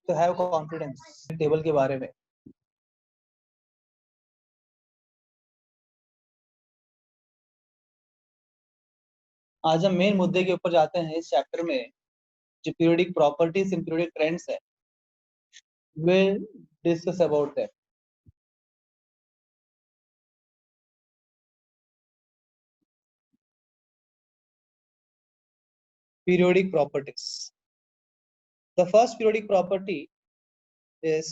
to have confidence table के बारे में। आज हम मेन मुद्दे के ऊपर जाते हैं इस चैप्टर में, जो periodic properties and periodic trends है, we'll discuss about that. Periodic properties. The first periodic property is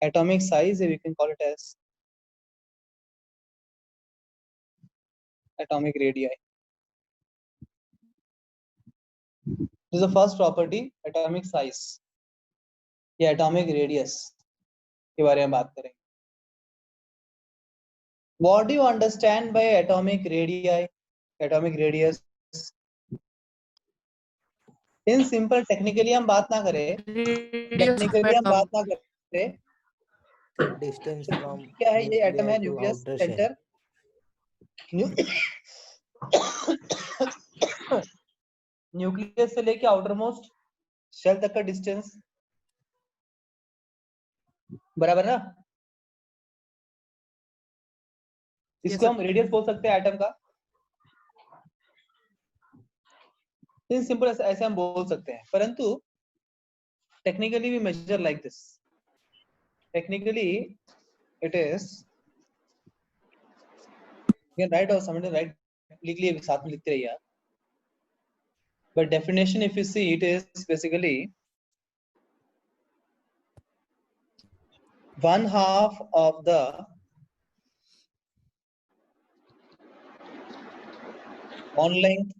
atomic size, we can call it as atomic radii. This is the first property, atomic size या atomic radius के बारे में बात करेंगे। What do you understand by atomic radii, atomic radius? In simple, technically हम बात ना करें, distance from क्या है ये एटम है, nucleus to nucleus outer centre, nucleus से लेके आउटर मोस्ट शेल तक का डिस्टेंस, बराबर ना? इसको हम रेडियस बोल सकते हैं एटम का। इन सिंपल ऐसे हम बोल सकते हैं, परंतु technically we measure like this. Technically it is, you can write or somebody write, लिख लिए साथ में लिखते रहिए। But definition, if you see, it is basically 1/2 of the bond length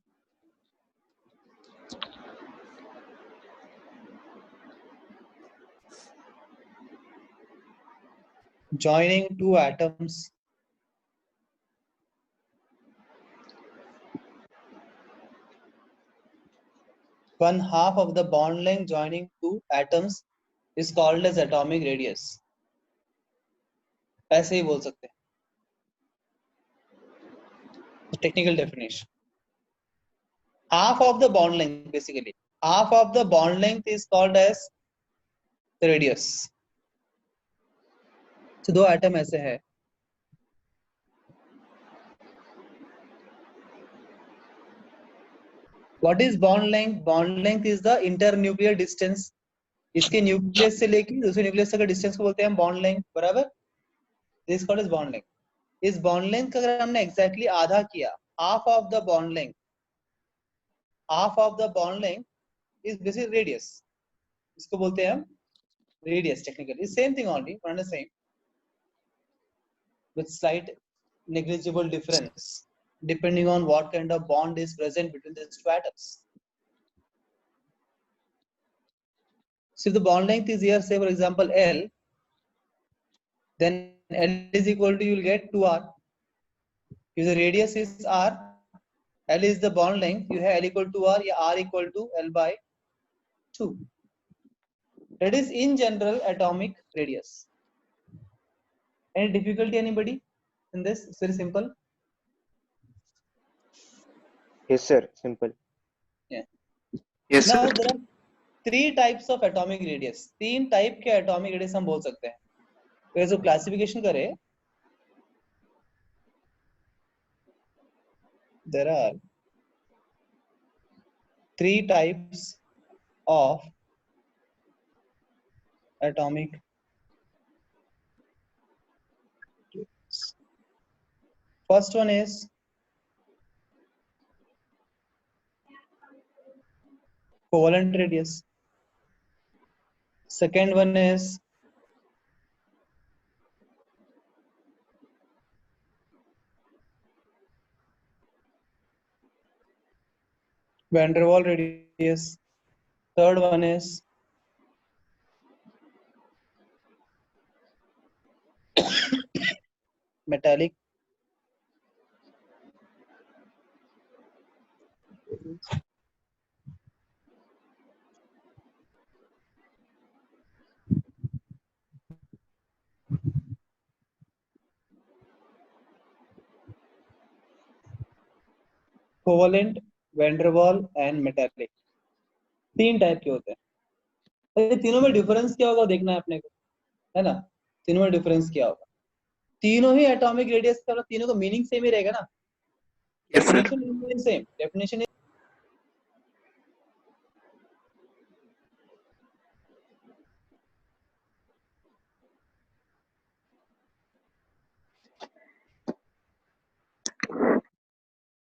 joining two atoms one-half of the bond length joining two atoms is called as atomic radius. ऐसे ही बोल सकते हैं। Technical definition. Half of the bond length, basically half of the bond length is called as the radius. So दो atom ऐसे है, what is bond length? Bond length is the internuclear distance. इसके nucleus से लेके दूसरे nucleus तक का distance को बोलते हैं बॉन्ड लेंथ, बराबर? This called is bond length. इस बॉन्ड लेंथ का अगर हमने एग्जैक्टली आधा किया, half of the bond length, half of the bond length is basically radius. इसको बोलते हैं हम radius. Technically same thing only, one and same with slight negligible difference depending on what kind of bond is present between these two atoms. So if the bond length is here, say for example L, then L is equal to, you will get 2R. If the radius is R, L is the bond length, you have L equal to R, or R equal to L by 2. That is in general atomic radius. Any difficulty anybody in this? It's very simple. Yes sir, simple. Yeah. Yes now sir. there are 3 types of atomic radius. 3 type के atomic radius हम बोल सकते हैं। तो जो classification करें, there are 3 types of atomic radius. First one is covalent radius. Second one is van der Waals radius. Third one is metallic. Covalent, van der Waals and metallic. तीन type के होते हैं। तो ये तीनों में डिफरेंस क्या होगा देखना है अपने को, है ना। तीनों में डिफरेंस क्या होगा, तीनों ही एटॉमिक रेडियस का, तीनों का मीनिंग सेम ही रहेगा ना, Yes, sir. Definition same, definition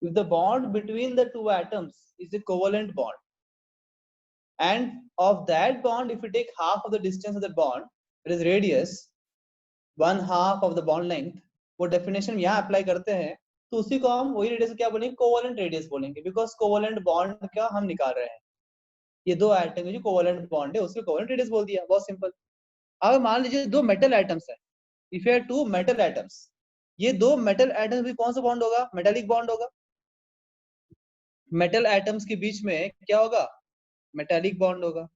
if the bond between the two atoms is a covalent bond, and of that bond if you take half of the distance of the bond, that is radius, one half of the bond length, वो definition यहाँ apply करते हैं तो उसी को हम वही radius क्या बोलेंगे, कोवलेंट रेडियस बोलेंगे, बिकॉज कोवलेंट बॉन्ड क्या हम निकाल रहे हैं, ये दो एटम जो कोवलेंट बॉन्ड है उसको कोवलेंट रेडियस बोल दिया, बहुत सिंपल। अब मान लीजिए दो मेटल एटम्स है, if you two metal atoms, ये दो मेटल एटम्स भी कौन सा बॉन्ड होगा, मेटालिक बॉन्ड होगा। मेटल एटम्स के बीच में क्या होगा, मेटालिक बॉन्ड होगा।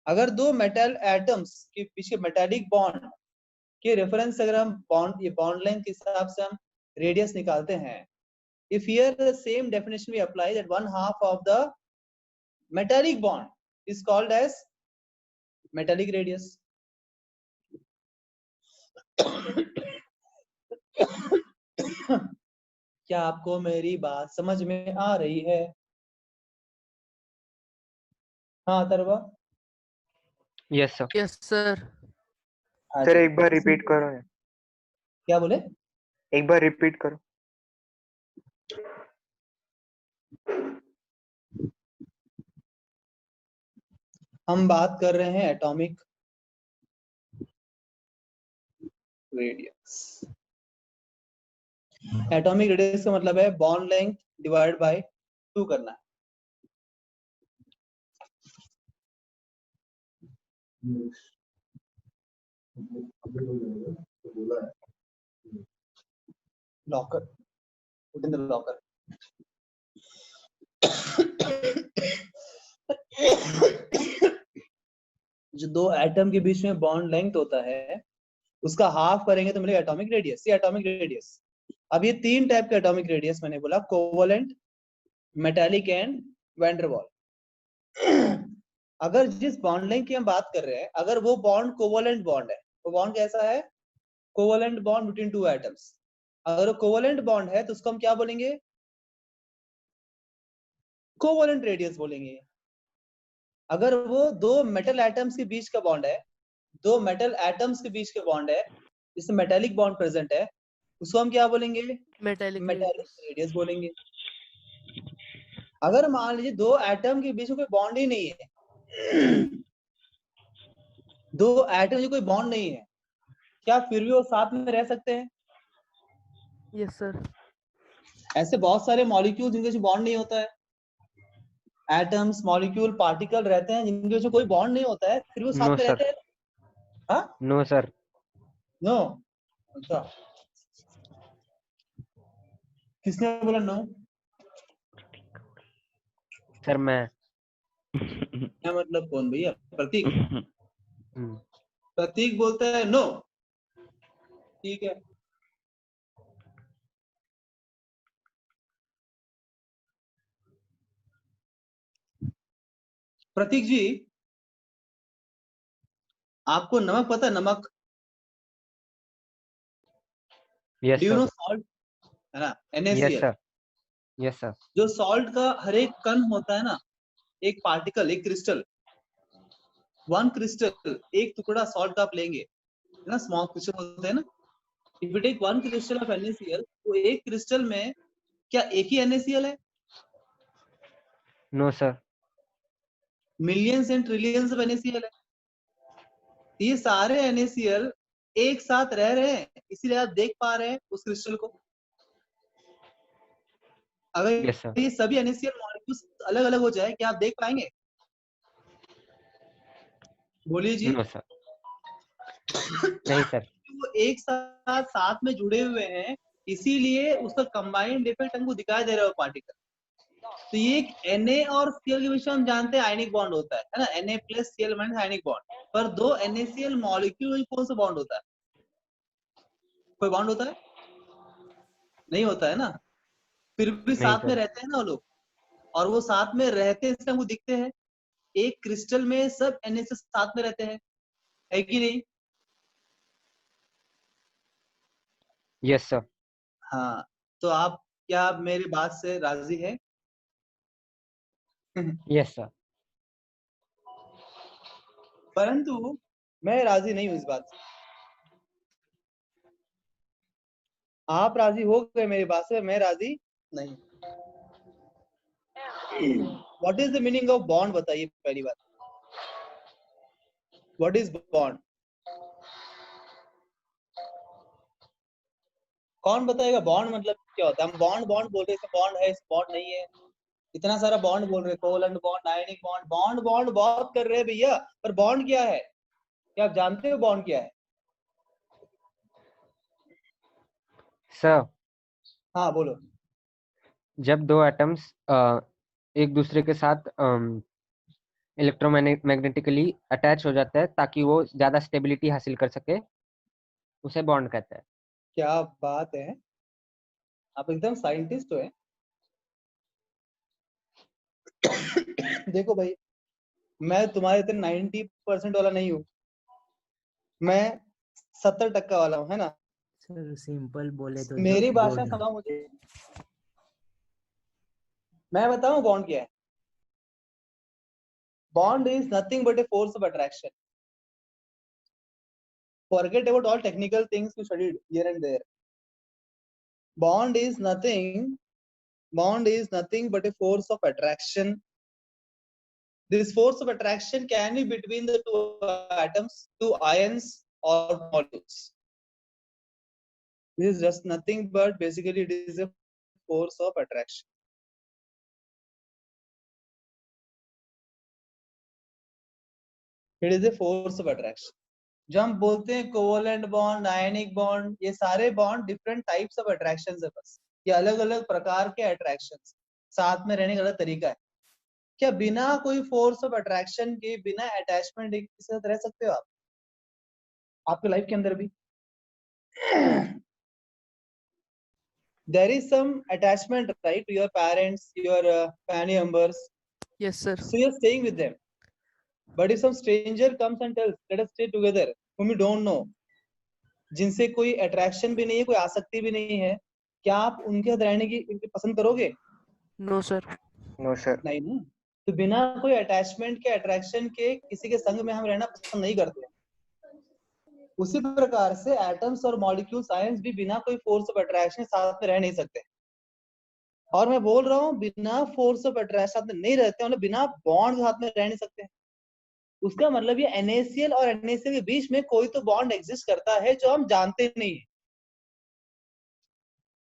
अगर दो मेटल एटम्स के पीछे मेटालिक बॉन्ड के रेफरेंस अगर हम बॉन्ड, ये बॉन्ड लेंथ के हिसाब से हम रेडियस निकालते हैं, if here the same definition we apply, that one half of the metallic bond is called as metallic radius. क्या आपको मेरी बात समझ में आ रही है? हाँ Atharva. Yes sir. Yes sir. Sir एक बार रिपीट करो ना, क्या बोले, एक बार रिपीट करो। हम बात कर रहे हैं एटॉमिक रेडियस। एटॉमिक रेडियस का मतलब है बॉन्ड लेंथ डिवाइड बाय 2 करना है। Locker, put in the locker. जो दो एटम के बीच में बॉन्ड लेंथ होता है उसका हाफ करेंगे तो मिलेगा एटॉमिक रेडियस, ये एटॉमिक रेडियस। अब ये तीन टाइप के एटॉमिक रेडियस मैंने बोला, covalent, metallic and van der Waals. अगर जिस बॉन्ड लेंथ की हम बात कर रहे हैं, अगर वो बॉन्ड कोवलेंट बॉन्ड है, वो बॉन्ड कैसा है, covalent bond between two atoms. अगर वो कोवलेंट बॉन्ड है तो उसको हम क्या बोलेंगे, कोवलेंट रेडियस बोलेंगे। अगर वो दो मेटल एटम्स के बीच का बॉन्ड है, दो मेटल एटम्स के बीच के बॉन्ड है जिसमें मेटालिक बॉन्ड प्रेजेंट है, उसको हम क्या बोलेंगे, मेटालिक रेडियस बोलेंगे। अगर मान लीजिए दो एटम के बीच में कोई बॉन्ड ही नहीं है, दो एटम में कोई बॉन्ड नहीं है, क्या फिर भी वो साथ में रह सकते हैं? Yes sir. ऐसे बहुत सारे मॉलिक्यूल जिनके बीच बॉन्ड नहीं होता है, एटम्स, मॉलिक्यूल, पार्टिकल रहते हैं जिनके बीच कोई बॉन्ड नहीं होता है, फिर वो साथ नो में रहते सर। हैं। हाँ नो सर। नो, अच्छा किसने बोला नो? सर मैं। क्या मतलब कौन भैया? प्रतीक, प्रतीक बोलता है नो, ठीक है। प्रतीक जी, आपको नमक पता है, नमक? Yes do you know sir. Salt, है ना, yes NaCl। Sir. Yes sir. जो सॉल्ट का हर एक कण होता है ना, एक पार्टिकल, एक क्रिस्टल, वन क्रिस्टल, एक टुकड़ा सॉल्ट का आप लेंगे, है ना, स्मॉल क्रिस्टल होते हैं ना, if you take one crystal of NaCl, तो एक क्रिस्टल में क्या एक ही NaCl है? No sir. Millions and trillions of NaCl है। ये सारे NaCl एक साथ रह रहे हैं, इसीलिए आप देख पा रहे हैं उस क्रिस्टल को। अगर यस सर। ये सभी NaCl मॉलिक्यूल्स अलग अलग हो जाए, क्या आप देख पाएंगे? बोलिए जी। No sir. नहीं सर। वो एक साथ में जुड़े हुए हैं, इसीलिए उसका कंबाइंड इफेक्ट हमको दिखाई दे रहा है पार्टिकल। तो ये एक Na और Cl के बीच में हम जानते हैं आयनिक बॉन्ड होता है ना, Na plus Cl minus ionic bond. पर दो NaCl मॉलिक्यूल में कौन सा बॉन्ड होता है? कोई बॉन्ड होता है? नहीं होता है ना, फिर भी साथ में रहते हैं ना वो लोग, और वो साथ में रहते हैं इसलिए हमको दिखते हैं। एक क्रिस्टल में सब NaCl साथ में रहते हैं, है कि नहीं? Yes sir. हाँ, तो आप क्या मेरी बात से राजी है? Yes sir. परंतु मैं राजी नहीं हूं इस बात से। आप राजी हो गए मेरी बात से, मैं राजी नहीं। What is the meaning of bond बताइए पहली बात। What is bond? कौन बताएगा बॉन्ड मतलब क्या होता है? हम बॉन्ड बॉन्ड बोल रहे हैं, बॉन्ड है, बॉन्ड नहीं है, इतना सारा बॉन्ड बोल रहे हैं, covalent bond, ionic bond, bond bond बहुत कर रहे हैं भैया, पर बॉन्ड क्या है? क्या आप जानते हो बॉन्ड क्या है? सर, हाँ बोलो। जब दो एटम्स एक दूसरे के साथ इलेक्ट्रोमैग्नेटिकली अटैच हो जाता है ताकि वो ज्यादा स्टेबिलिटी हासिल कर सके, उसे बॉन्ड कहते हैं। क्या बात है, आप एकदम साइंटिस्ट हो हैं। देखो भाई, मैं तुम्हारे इतने 90% वाला नहीं हूँ, मैं 70% वाला हूँ, है ना? सर सिंपल बोले तो मेरी जो भाषा समझाओ मुझे, मैं बताऊं बॉन्ड क्या है? Bond is nothing but a force of attraction. Forget about all technical things you studied here and there. Bond is nothing but a force of attraction. This force of attraction can be between the two atoms, two ions or molecules. This is just nothing but basically it is a force of attraction. It is a force of attraction. जो हम बोलते हैं covalent bond, ionic bond, ये सारे bond different types of attractions है बस। ये अलग अलग प्रकार के अट्रैक्शंस, साथ में रहने का अलग तरीका है। क्या बिना कोई फोर्स ऑफ अट्रैक्शन के, बिना अटैचमेंट के साथ रह सकते हो आप आपके लाइफ के अंदर भी? there is some attachment, right, to your parents, your family members, Yes, sir. so you're staying with them. But if some stranger comes and tells let us stay together, whom you don't know, जिनसे कोई attraction भी नहीं है, कोई आसक्ति भी नहीं है, क्या आप उनके साथ रहने की पसंद करोगे? No, sir. No sir. नहीं ना। तो बिना कोई अटैचमेंट के, अट्रैक्शन के किसी के संग में हम रहना पसंद नहीं करते। उसी प्रकार से एटम्स और मॉलिक्यूल्स, आयंस भी बिना कोई फोर्स ऑफ अट्रैक्शन साथ में रह नहीं सकते। और मैं बोल रहा हूँ बिना फोर्स ऑफ अट्रैक्शन साथ में नहीं रहते, मतलब बिना बॉन्ड साथ में रह नहीं सकते। उसका मतलब ये NaCl और NaCl के बीच में कोई तो बॉन्ड एग्जिस्ट करता है जो हम जानते नहीं है।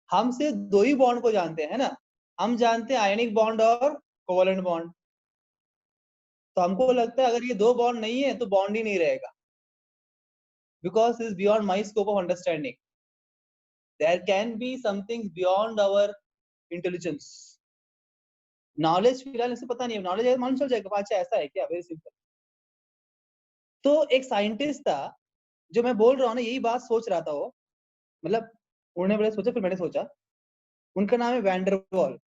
हम सिर्फ दो ही बॉन्ड को जानते हैं ना, हम जानते हैं आयनिक बॉन्ड और कोवलेंट बॉन्ड। तो हमको लगता है अगर ये दो बॉन्ड नहीं है तो बॉन्ड ही नहीं रहेगा, because is beyond my scope of understanding. There can be something beyond our intelligence. Knowledge फिलहाल इसे पता नहीं है, knowledge है मालूम चल जाएगा अच्छा ऐसा है क्या, वेरी सिंपल। तो एक साइंटिस्ट था जो मैं बोल रहा हूँ ना, यही बात सोच रहा था वो, मतलब उन्होंने पहले सोचा फिर मैंने सोचा। उनका नाम है van der Waals.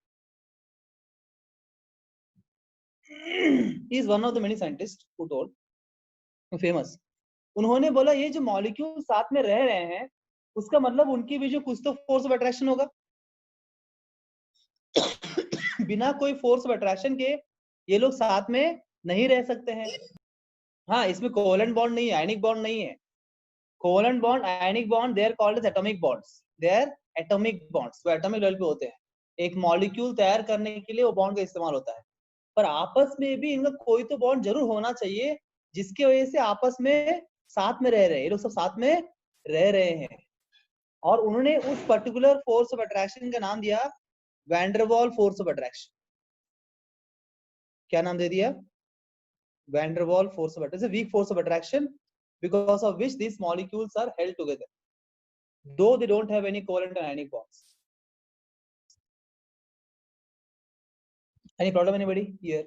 He is one of the many scientists who told, famous. उन्होंने बोला ये जो मॉलिक्यूल साथ में रह रहे हैं, उसका मतलब उनके बीच में कुछ तो फोर्स ऑफ अट्रैक्शन होगा। बिना कोई फोर्स ऑफ अट्रैक्शन के ये लोग साथ में नहीं रह सकते हैं। हाँ, इसमें कोवलेंट बॉन्ड नहीं है, आयनिक बॉन्ड नहीं है। Covalent bond, ionic bond, they are called as atomic bonds. They are atomic bonds, वो एटॉमिक लेवल पे होते हैं। एक मॉलिक्यूल तैयार करने के लिए वो बॉन्ड का इस्तेमाल होता है। पर आपस में भी इनका कोई तो बॉन्ड जरूर होना चाहिए जिसकी वजह से आपस में साथ में रह रहे हैं, ये लोग सब साथ में रह रहे हैं। और उन्होंने उस पर्टिकुलर फोर्स ऑफ अट्रैक्शन का नाम दिया वैंडरवॉल फोर्स ऑफ अट्रैक्शन। क्या नाम दे दिया? Van der Waals force of attraction, week force of attraction because of which these molecules are held together though they don't have any covalent and ionic bonds. Any problem anybody here?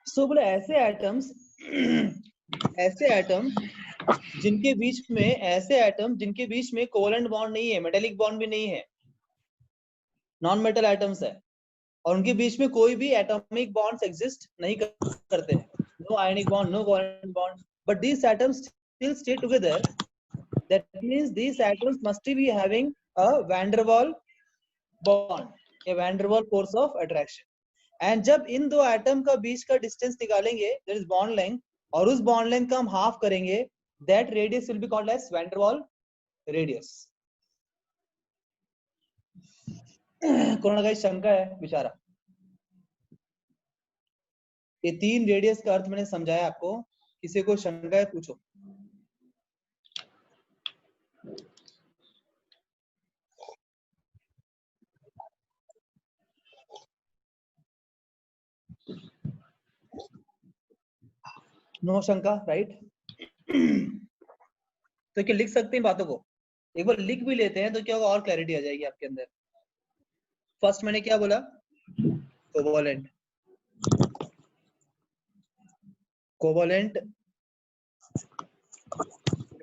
So बोले ऐसे atoms जिनके बीच में covalent bond नहीं है, metallic bond भी नहीं है, non metal atoms है और उनके बीच में कोई भी एटॉमिक बॉन्ड्स एग्जिस्ट नहीं करते हैं, no ionic bond, no covalent bond, but these atoms still stay together. That means these atoms must be having a van der Waal bond, a van der Waal force of attraction. And जब इन दो atom का बीच का distance निकालेंगे, that is bond length, और उस bond length का हम half करेंगे, that radius will be called as van der Waal radius. कौन का शंका है बेचारा? ये 3 रेडियस का अर्थ मैंने समझाया आपको, किसी को शंका है पूछो। नो शंका, राइट? तो क्या लिख सकते हैं बातों को? एक बार लिख भी लेते हैं तो क्या होगा, और क्लैरिटी आ जाएगी आपके अंदर। फर्स्ट मैंने क्या बोला? Covalent, covalent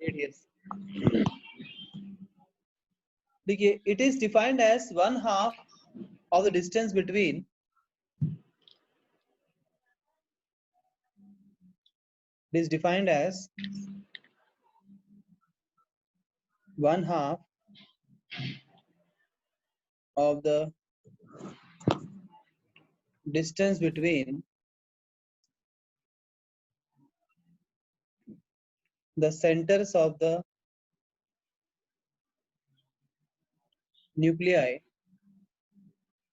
radius. देखिए, it is defined as 1/2 of the distance between it is defined as 1/2 of the distance between the centers of the nuclei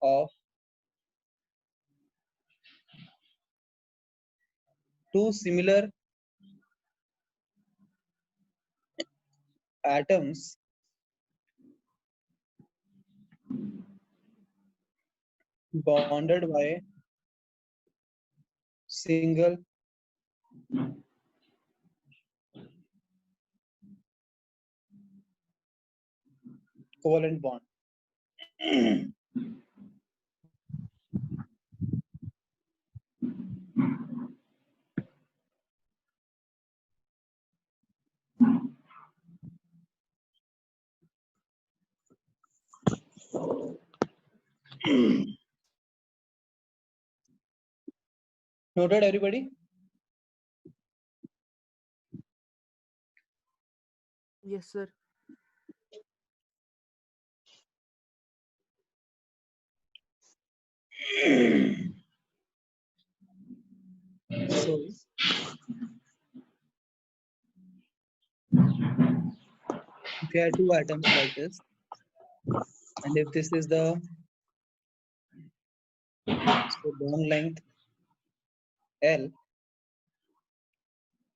of two similar atoms bonded by single covalent bond. Noted, everybody? Yes, sir. So, if you have 2 atoms like this, and if this is the bond length L,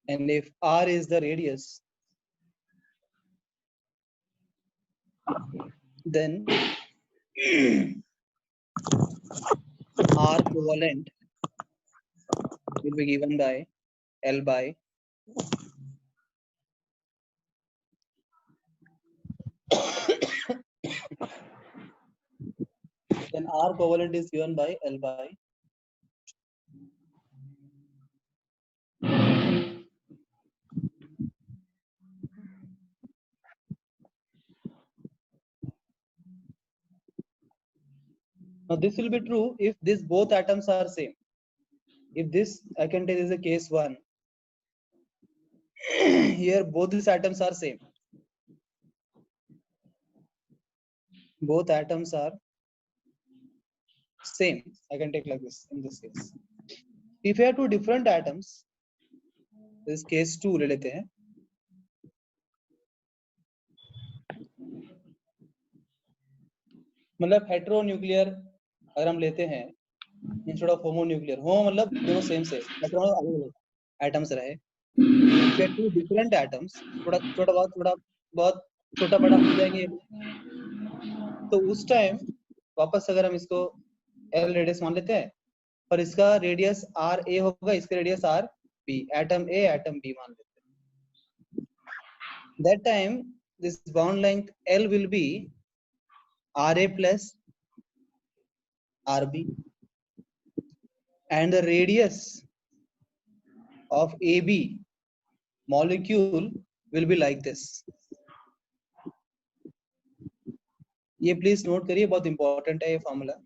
and if R is the radius, then R covalent will be given by L by then R covalent is given by L by now this will be true if this both atoms are same. If this, I can tell, is a case 1, here both these atoms are same, both atoms are same, I can take like this in this case. If you have 2 different atoms, this case 2 ले लेते हैं, मतलब हेटेरोन्यूक्लियर अगर हम लेते हैं instead of homonuclear, होमो मतलब दोनों सेम से, हेटेरो अलग अलग एटम्स रहे, फिर 2 डिफरेंट एटम्स थोड़ा बहुत छोटा बड़ा हो जाएंगे, तो उस टाइम वापस अगर हम इसको L रेडियस मान लेते हैं और इसका रेडियस R A होगा, इसका radius R B, atom A atom B मान लेते हैं, that time this bond length L will be RA plus RB and the radius of AB molecule will be like this. ये please note करिए, बहुत important है ये formula.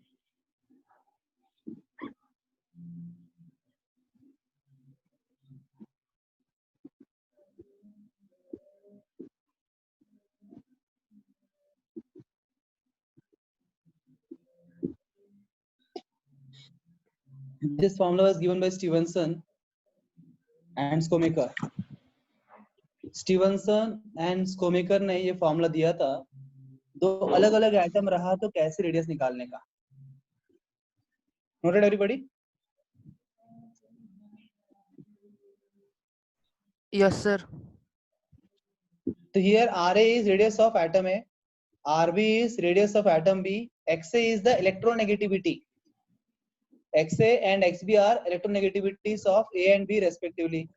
This formula was given by Stevenson and Skomaker. Stevenson and Skomaker ने ये formula दिया था, दो अलग अलग एटम रहा तो कैसे रेडियस निकालने का। Noted everybody? Yes, sir. So here Ra is radius of atom A, Rb is radius of atom B, Xa is the electronegativity. Xa and Xb are electronegativities of A and B respectively.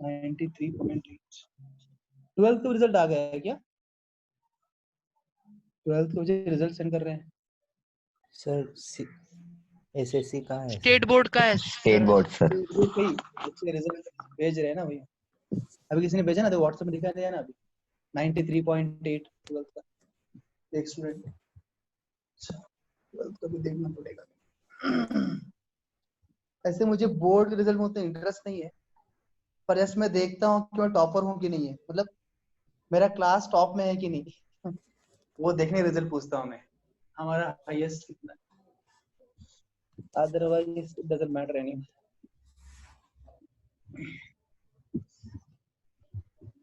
93.8. 12th का result आ गया है क्या? 12th को मुझे result send कर रहे हैं sir. SSC कहाँ है? स्टेट बोर्ड का है स्टेट बोर्ड सर। रिजल्ट भेज रहे हैं ना भैया, अभी किसी ने भेजा ना, तो व्हाट्सएप में दिखा दिया ना अभी 93.8 12th का एक स्टूडेंट। 12th का भी देखना पड़ेगा। ऐसे मुझे बोर्ड के रिजल्ट में उतना इंटरेस्ट नहीं है, पर जस्ट मैं देखता हूँ कि मैं टॉपर हूँ कि नहीं है, मतलब मेरा क्लास टॉप में है कि नहीं वो देखने रिजल्ट पूछता हूँ मैं, हमारा हाईएस्ट कितना। Otherwise it doesn't matter any.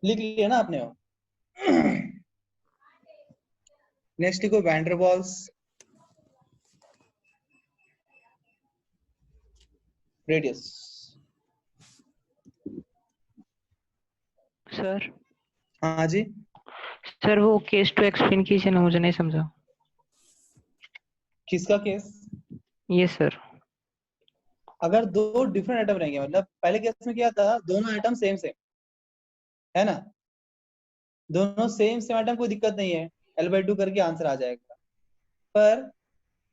लिख लिया ना आपने वो? नेक्स्ट लिखो van der Waals radius. Sir हाँ जी सर वो केस टू एक्सप्लेन कीजिए ना, मुझे नहीं समझा। किसका केस? ये सर अगर दो डिफरेंट एटम रहेंगे, मतलब पहले केस में क्या था, दोनों एटम सेम सेम है ना, दोनों सेम सेम एटम, कोई दिक्कत नहीं है, L/2 करके आंसर आ जाएगा। पर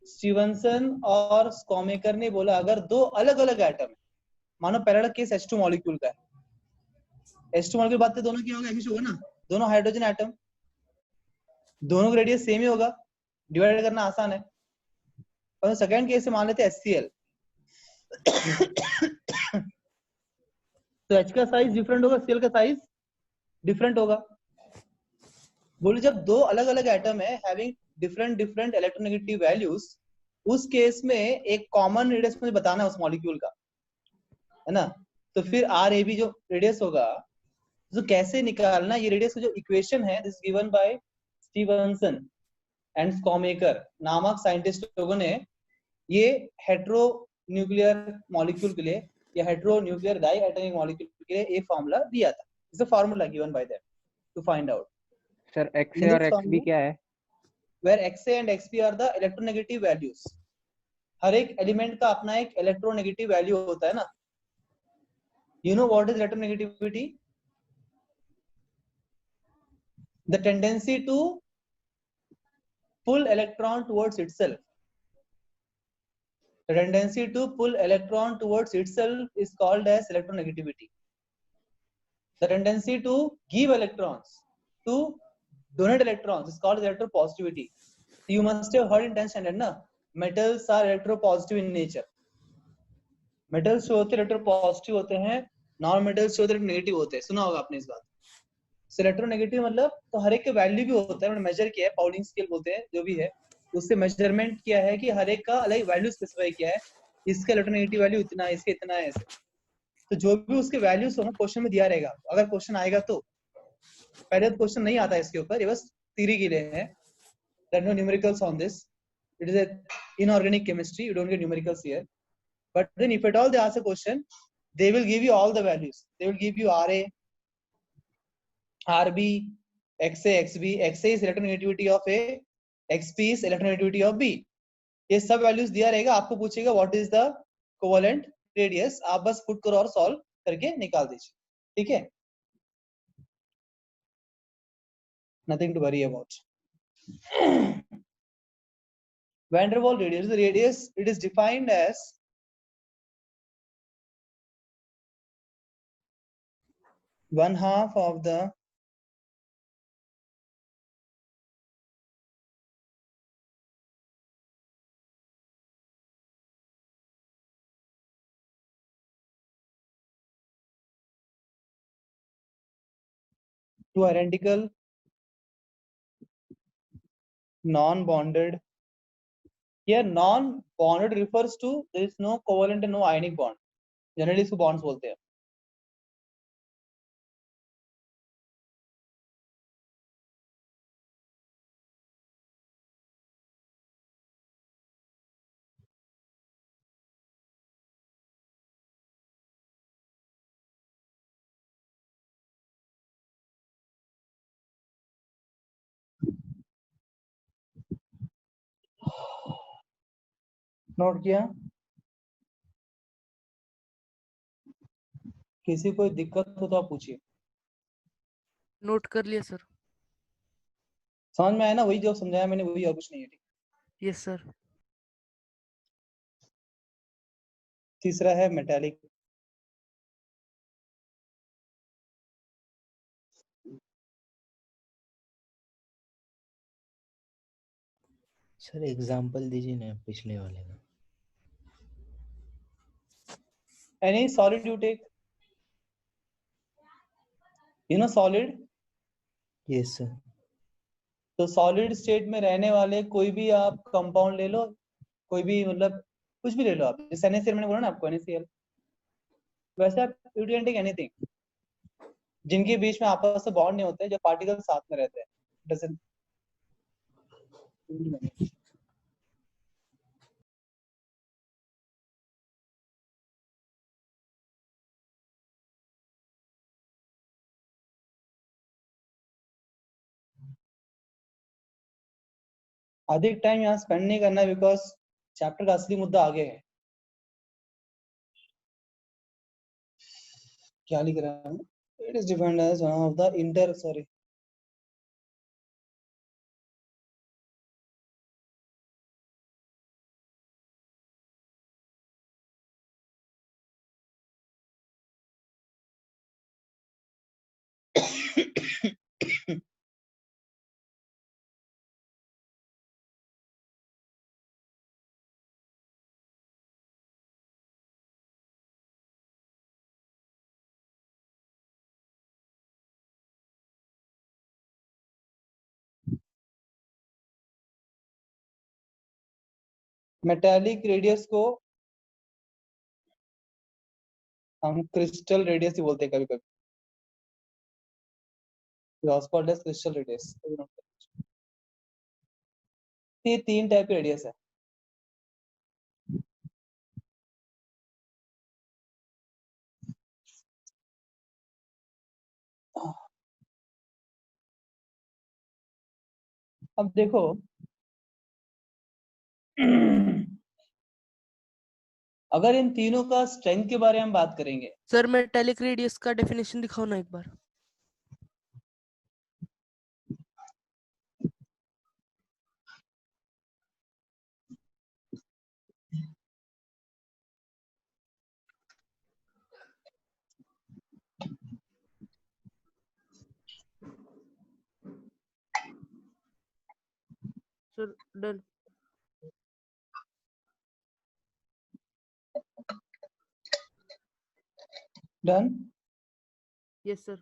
स्टीवनसन और स्कॉमेकर ने बोला अगर दो अलग अलग एटम है, मानो पहला केस H2 मॉलिक्यूल का है, H2 मॉलिक्यूल बात दोनों क्या होगा, होगा ना, दोनों हाइड्रोजन एटम, दोनों का रेडियस सेम ही होगा, डिवाइड करना आसान है। पर सेकंड केस से मान लेते हैं HCl तो H का साइज डिफरेंट होगा, Cl का साइज डिफरेंट होगा। बोले जब दो अलग अलग एटम है having different different electronegative values, उस केस में एक कॉमन रेडियस मुझे बताना है उस मॉलिक्यूल का, है ना। तो फिर Rab जो रेडियस होगा, तो कैसे निकालना ये रेडियस का जो इक्वेशन है, this given by Stevenson and Schomaker नामक साइंटिस्ट लोगों ने ये हेटेरो न्यूक्लियर मॉलिक्यूल के लिए या heteronuclear diatomic molecule के लिए एक फार्मूला दिया था। It's a formula given by them to find out. Sir XA और XB क्या है? Where XA and XB are the electronegative values. हर एक एलिमेंट का अपना एक इलेक्ट्रोनेगेटिव वैल्यू होता है ना। You know what is electronegativity? The tendency to pull electron towards itself. The tendency to pull electron towards itself is called as electronegativity. The tendency to give electrons, to donate electrons is called electropositivity. You must have heard in 10th standard ना, metals are electropositive in nature. Metals जो होते हैं electropositive होते हैं, non metals जो होते हैं negative होते हैं, सुना होगा आपने इस बात। सो इलेक्ट्रोनेगेटिव मतलब तो हर एक के वैल्यू भी होता है, मैंने मेजर किया है, पाउलिंग स्केल बोलते हैं जो भी है, उससे मेजरमेंट किया है कि हर एक का अलग वैल्यू स्पेसिफाई किया है, इसका इलेक्ट्रोनेगेटिव वैल्यू इतना है, इसके इतना है, ऐसे। तो जो भी उसके वैल्यूज होंगे क्वेश्चन में दिया रहेगा, अगर क्वेश्चन आएगा तो। पहले तो क्वेश्चन नहीं आता इसके ऊपर, ये बस थ्योरी के लिए है। There are no numericals on this. It is a inorganic chemistry. You don't get numericals here. But then, if at all they ask a question, they will give you all the values. They will give you Ra, Rb, Xa, Xb. Xa is electronegativity of A, Xp is electronegativity of B. ये सब values दिया रहेगा, आपको पूछेगा what is the covalent radius, आप बस put करो और solve करके निकाल दीजिए, ठीक है? Nothing to worry about. Van der Waals radius, the radius, it is defined as one half of the two identical non-bonded. Here non-bonded refers to there is no covalent and no ionic bond. Generally इसको bonds बोलते हैं. Note किया? किसी कोई दिक्कत हो तो आप पूछिए. नोट कर लिया सर. समझ में आया ना? वही जो समझाया मैंने वही, और कुछ नहीं है. Yes sir. तीसरा है मेटालिक. सर एग्जांपल दीजिए ना पिछले वाले का. Any solid you take, you know solid. Yes sir. तो सॉलिड स्टेट में रहने वाले कोई भी आप कंपाउंड ले लो, कोई भी मतलब कुछ भी ले लो आप. जैसे NaCl मैंने बोला ना आपको NaCl, वैसे आप you can take anything जिनके बीच में आपस में बॉन्ड नहीं होते, जो पार्टिकल साथ में रहते हैं. Doesn't अधिक टाइम यहाँ स्पेंड नहीं करना बिकॉज चैप्टर का असली मुद्दा आगे है. क्या लिख रहा हूँ? It is defined as one of the inter sorry metallic radius को हम क्रिस्टल रेडियस ही बोलते हैं कभी कभी. Crystal radius. ये 3 टाइप के रेडियस है. अब देखो अगर इन तीनों का स्ट्रेंथ के बारे में हम बात करेंगे, सर मेटालिक रेडियस का डेफिनेशन दिखाओ ना एक बार. Sir done. Done. Yes sir.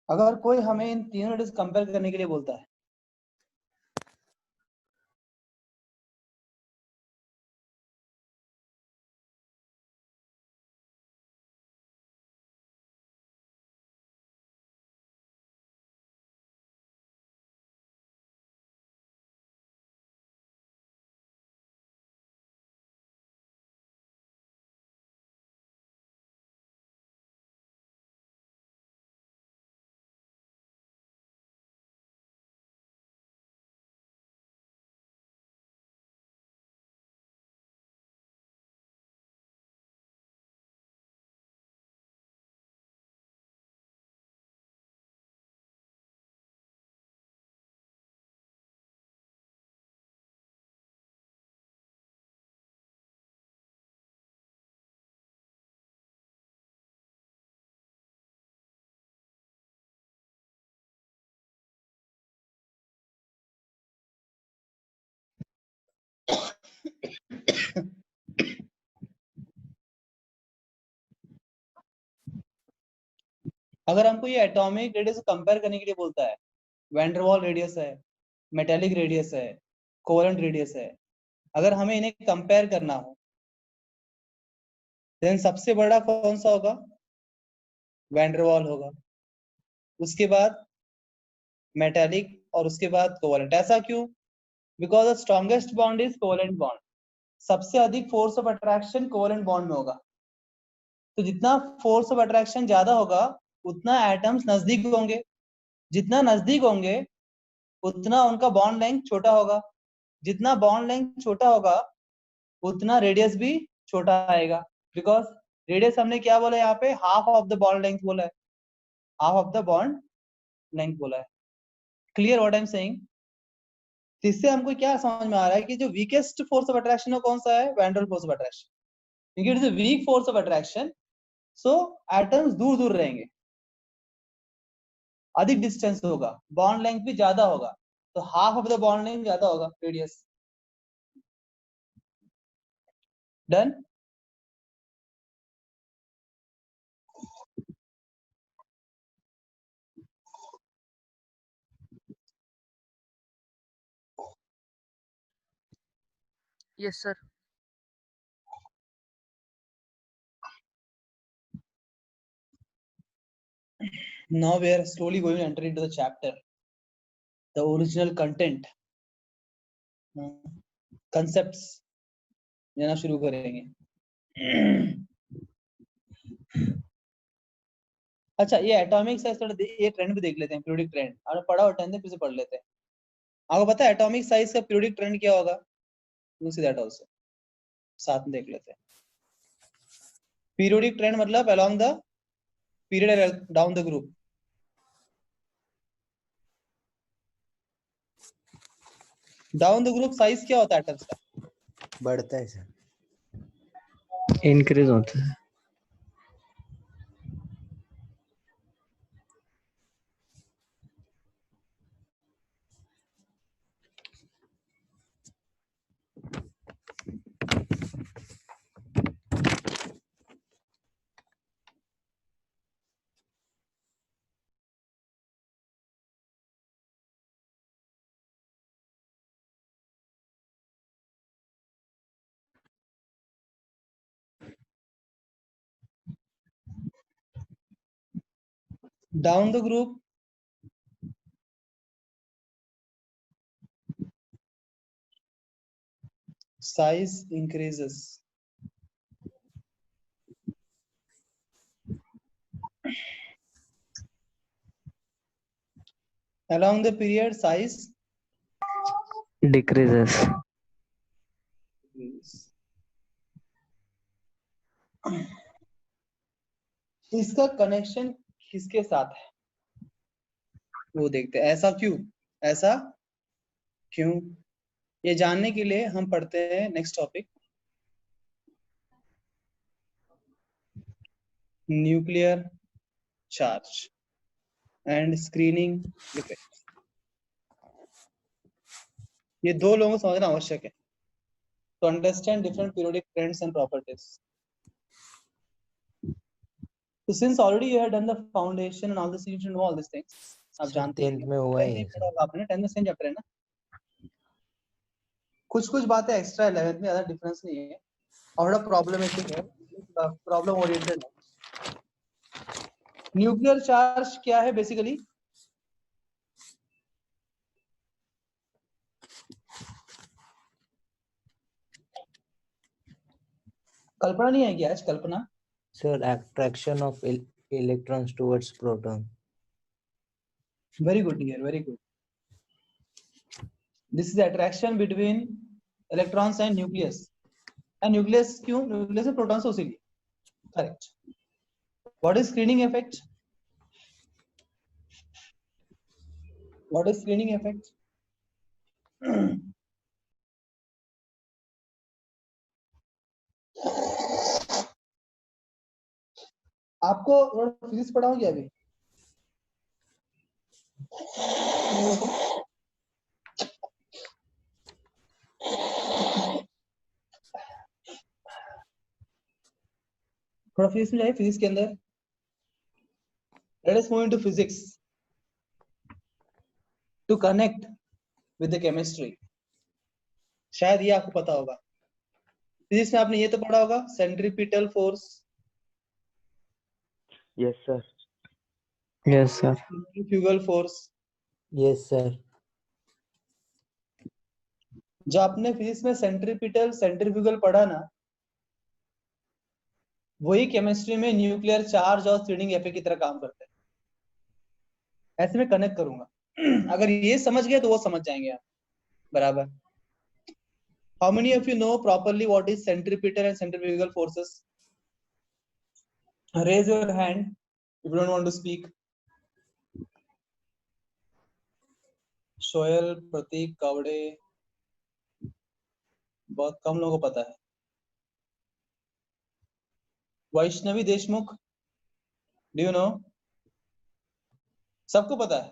अगर कोई हमें इन तीनों रेडियस कंपेयर करने के लिए बोलता है, अगर हमको ये एटॉमिक रेडियस कंपेयर करने के लिए बोलता है, वैन डर वाल रेडियस है, मेटेलिक रेडियस है, कोवेलेंट रेडियस है, अगर हमें इन्हें कंपेयर करना हो देन सबसे बड़ा कौन सा होगा? वैन डर वाल होगा, उसके बाद मेटेलिक और उसके बाद कोवेलेंट। ऐसा क्यों? Because the strongest bond is covalent bond. सबसे अधिक force of attraction covalent bond में होगा। तो जितना फोर्स ऑफ अट्रैक्शन ज्यादा होगा उतना एटम्स नजदीक होंगे, जितना नजदीक होंगे उतना उनका बॉन्ड लेंथ छोटा होगा, जितना बॉन्ड लेंथ छोटा होगा उतना रेडियस भी छोटा आएगा। बिकॉज रेडियस हमने क्या बोला यहाँ पे? Half of the bond length बोला है, half of the bond length बोला है। Clear what I am saying? इससे हमको क्या समझ में आ रहा है कि जो वीकेस्ट फोर्स ऑफ अट्रैक्शन कौन सा है? Van der Waal force of attraction. क्योंकि it is a weak force of attraction, so atoms दूर दूर रहेंगे, अधिक डिस्टेंस होगा, बॉन्ड लेंथ भी ज्यादा होगा, तो half of the bond length ज्यादा होगा, radius. Done? Yes, sir. Now we are slowly going to enter into the chapter, the original content, concepts लेना शुरू करेंगे। अच्छा, ये एटॉमिक साइज थोड़ा ये ट्रेंड भी देख लेते हैं, पीरियोडिक ट्रेंड। आपने पढ़ा और ट्रेंड फिर से पढ़ लेते हैं। आपको पता है एटॉमिक साइज का पीरियोडिक ट्रेंड क्या होगा? यू सी दैट आल्सो, साथ में देख लेते हैं। पीरियोडिक ट्रेंड मतलब along the period down the group. Down the group size क्या होता है एटम्स का? बढ़ता है सर, इंक्रीज होता है। Down the group, size increases. Along the period, size Decreases. इसका कनेक्शन किसके साथ है वो देखते हैं। ऐसा क्यों? ऐसा क्यों? ये जानने के लिए हम पढ़ते हैं next topic, nuclear charge and screening effect. ये दो लोगों को समझना आवश्यक है to understand different periodic trends and properties. So since already you have done the foundation and all this, you should know all these things. आप sir जानते हैं 10th में हुआ है ये सब। आपने 10th में सेम चैप्टर है ना। कुछ बातें एक्स्ट्रा 11th में, ज्यादा डिफरेंस नहीं है और थोड़ा प्रॉब्लमेटिक है, प्रॉब्लम ओरिएंटेड है। न्यूक्लियर चार्ज क्या है बेसिकली? कल्पना नहीं है क्या आज? कल्पना sir attraction of electrons towards proton. very good dear, very good. This is the attraction between electrons and nucleus. And nucleus क्यों? nucleus में protons उसी लिए। correct. What is screening effect? What is screening effect? आपको physics पढ़ाऊं क्या अभी? थोड़ा physics में जाइए, फिजिक्स के अंदर Let us move into physics to connect with the chemistry. शायद ये आपको पता होगा, फिजिक्स में आपने ये तो पढ़ा होगा, centripetal force, Yes, sir. Yes, sir. Centrifugal force. Yes, sir. जो आपने फिजिक्स में सेंट्रीपिटल सेंट्रीफ्यूगल पढ़ा ना, वही केमिस्ट्री में न्यूक्लियर चार्ज और स्टीयरिंग इफेक्ट की तरह काम करते हैं. ऐसे में कनेक्ट करूंगा. अगर ये समझ गए तो वो समझ जाएंगे आप. बराबर. How many of you know properly what is centripetal and centrifugal forces? Raise your hand if you don't want to speak. Shoal, प्रतीक, कावड़े, बहुत कम लोगों को पता है. Vaishnavi Deshmukh, do you know? सबको पता है,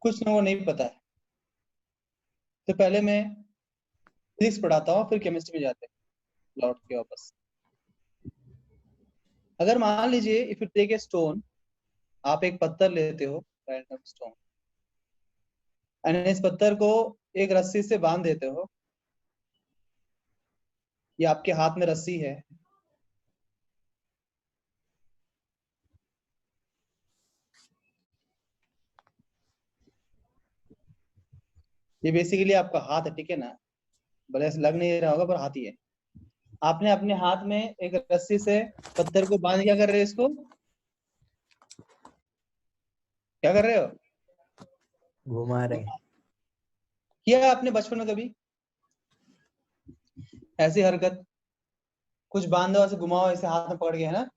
कुछ लोगों को नहीं पता है. तो पहले मैं फिजिक्स पढ़ाता हूँ, फिर केमिस्ट्री में जाते हैं लौट के वापस. अगर मान लीजिए if you take a stone, आप एक पत्थर लेते हो, रैंडम स्टोन, एंड इस पत्थर को एक रस्सी से बांध देते हो. ये आपके हाथ में रस्सी है, ये बेसिकली आपका हाथ है, ठीक है ना? भले ऐसे लग नहीं रहा होगा पर हाथ ही है. आपने अपने हाथ में एक रस्सी से पत्थर को बांध, क्या कर रहे हो? इसको क्या कर रहे हो? घुमा रहे. किया आपने बचपन में कभी ऐसी हरकत? कुछ बांधो, ऐसे घुमाओ, ऐसे हाथ में पकड़ के, है ना?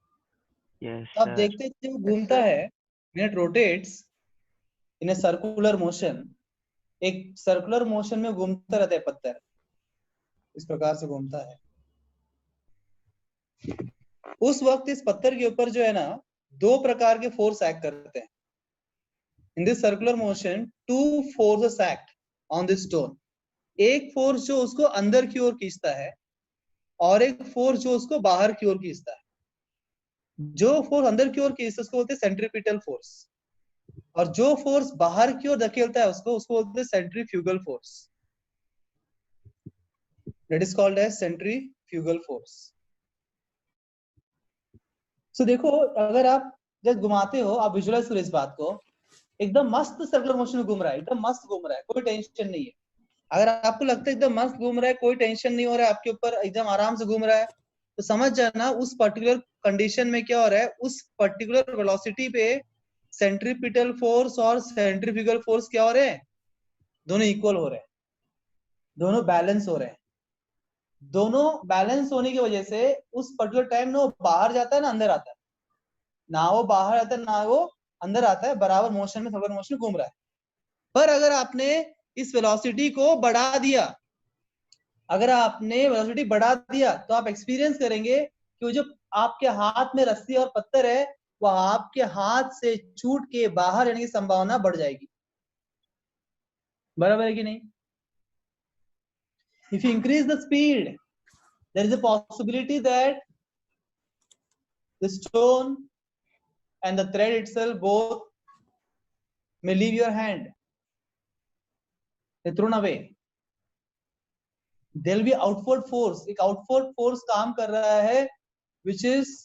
Yes, तो आप sir. देखते हैं जब घूमता है, when it rotates in a circular motion, एक सर्कुलर मोशन में घूमता रहता है पत्थर, इस प्रकार से घूमता है. उस वक्त इस पत्थर के ऊपर जो है ना, दो प्रकार के फोर्स एक्ट करते हैं. In this circular motion two forces act on this stone. एक फोर्स जो उसको अंदर की ओर खींचता है और एक फोर्स जो उसको बाहर की ओर खींचता है. जो फोर्स अंदर की ओर खींचता है उसको बोलते हैं सेंट्रीपिटल फोर्स, और जो फोर्स बाहर की ओर धकेलता है उसको बोलते हैं centrifugal force. That is called as centrifugal force. So देखो, अगर आप जब घुमाते हो, आप विजुअलाइज करो इस बात को, एकदम मस्त सर्कुलर मोशन में घूम रहा है, एकदम मस्त घूम रहा है, कोई टेंशन नहीं है. अगर आपको लगता है एकदम मस्त घूम रहा है, कोई टेंशन नहीं हो रहा है आपके ऊपर, एकदम आराम से घूम रहा है, तो समझ जाना उस पर्टिकुलर कंडीशन में क्या हो रहा है. उस पर्टिकुलर वेलोसिटी पे सेंट्रीपिटल फोर्स और सेंट्रीफ्यूगल फोर्स क्या हो रहे हैं? दोनों इक्वल हो रहे हैं, दोनों बैलेंस हो रहे हैं. दोनों बैलेंस होने की वजह से उस पर्टिकुलर टाइम ना वो बाहर जाता है ना अंदर आता है, ना वो बाहर आता है ना वो अंदर आता है, बराबर मोशन में सर्कुलर मोशन घूम रहा है. पर अगर आपने इस वेलोसिटी को बढ़ा दिया, अगर आपने वेलोसिटी बढ़ा दिया, तो आप एक्सपीरियंस करेंगे कि वो जो आपके हाथ में रस्सी और पत्थर है, वह आपके हाथ से छूट के बाहर जाने की संभावना बढ़ जाएगी. बराबर है कि नहीं? If you increase the speed, there is a possibility that the stone and the thread itself both may leave your hand. They're thrown away. There will be outward force. एक outward force काम कर रहा है, which is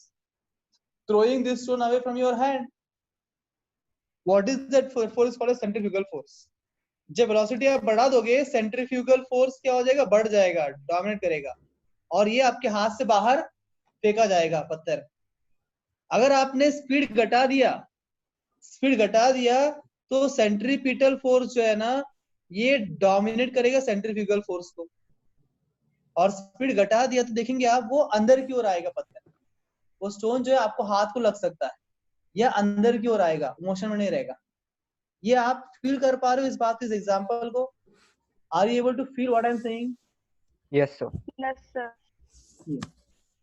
throwing this stone away from your hand. What is that force? Called a centrifugal force. जब velocity आप बढ़ा दोगे, centrifugal force क्या हो जाएगा? बढ़ जाएगा, डोमिनेट करेगा, और ये आपके हाथ से बाहर फेंका जाएगा पत्थर. अगर आपने स्पीड घटा दिया तो सेंट्रीपिटल फोर्स जो है ना, ये डोमिनेट करेगा सेंट्रीफ्यूगल फोर्स को, और स्पीड घटा दिया तो देखेंगे आप वो अंदर की ओर आएगा पत्थर. वो स्टोन जो है आपको हाथ को लग सकता है, या अंदर की ओर आएगा, मोशन में नहीं रहेगा. ये आप फील कर पा रहे हो इस बात, इस एग्जांपल को? Are you able to feel what I am saying? Yes sir. Yes, sir.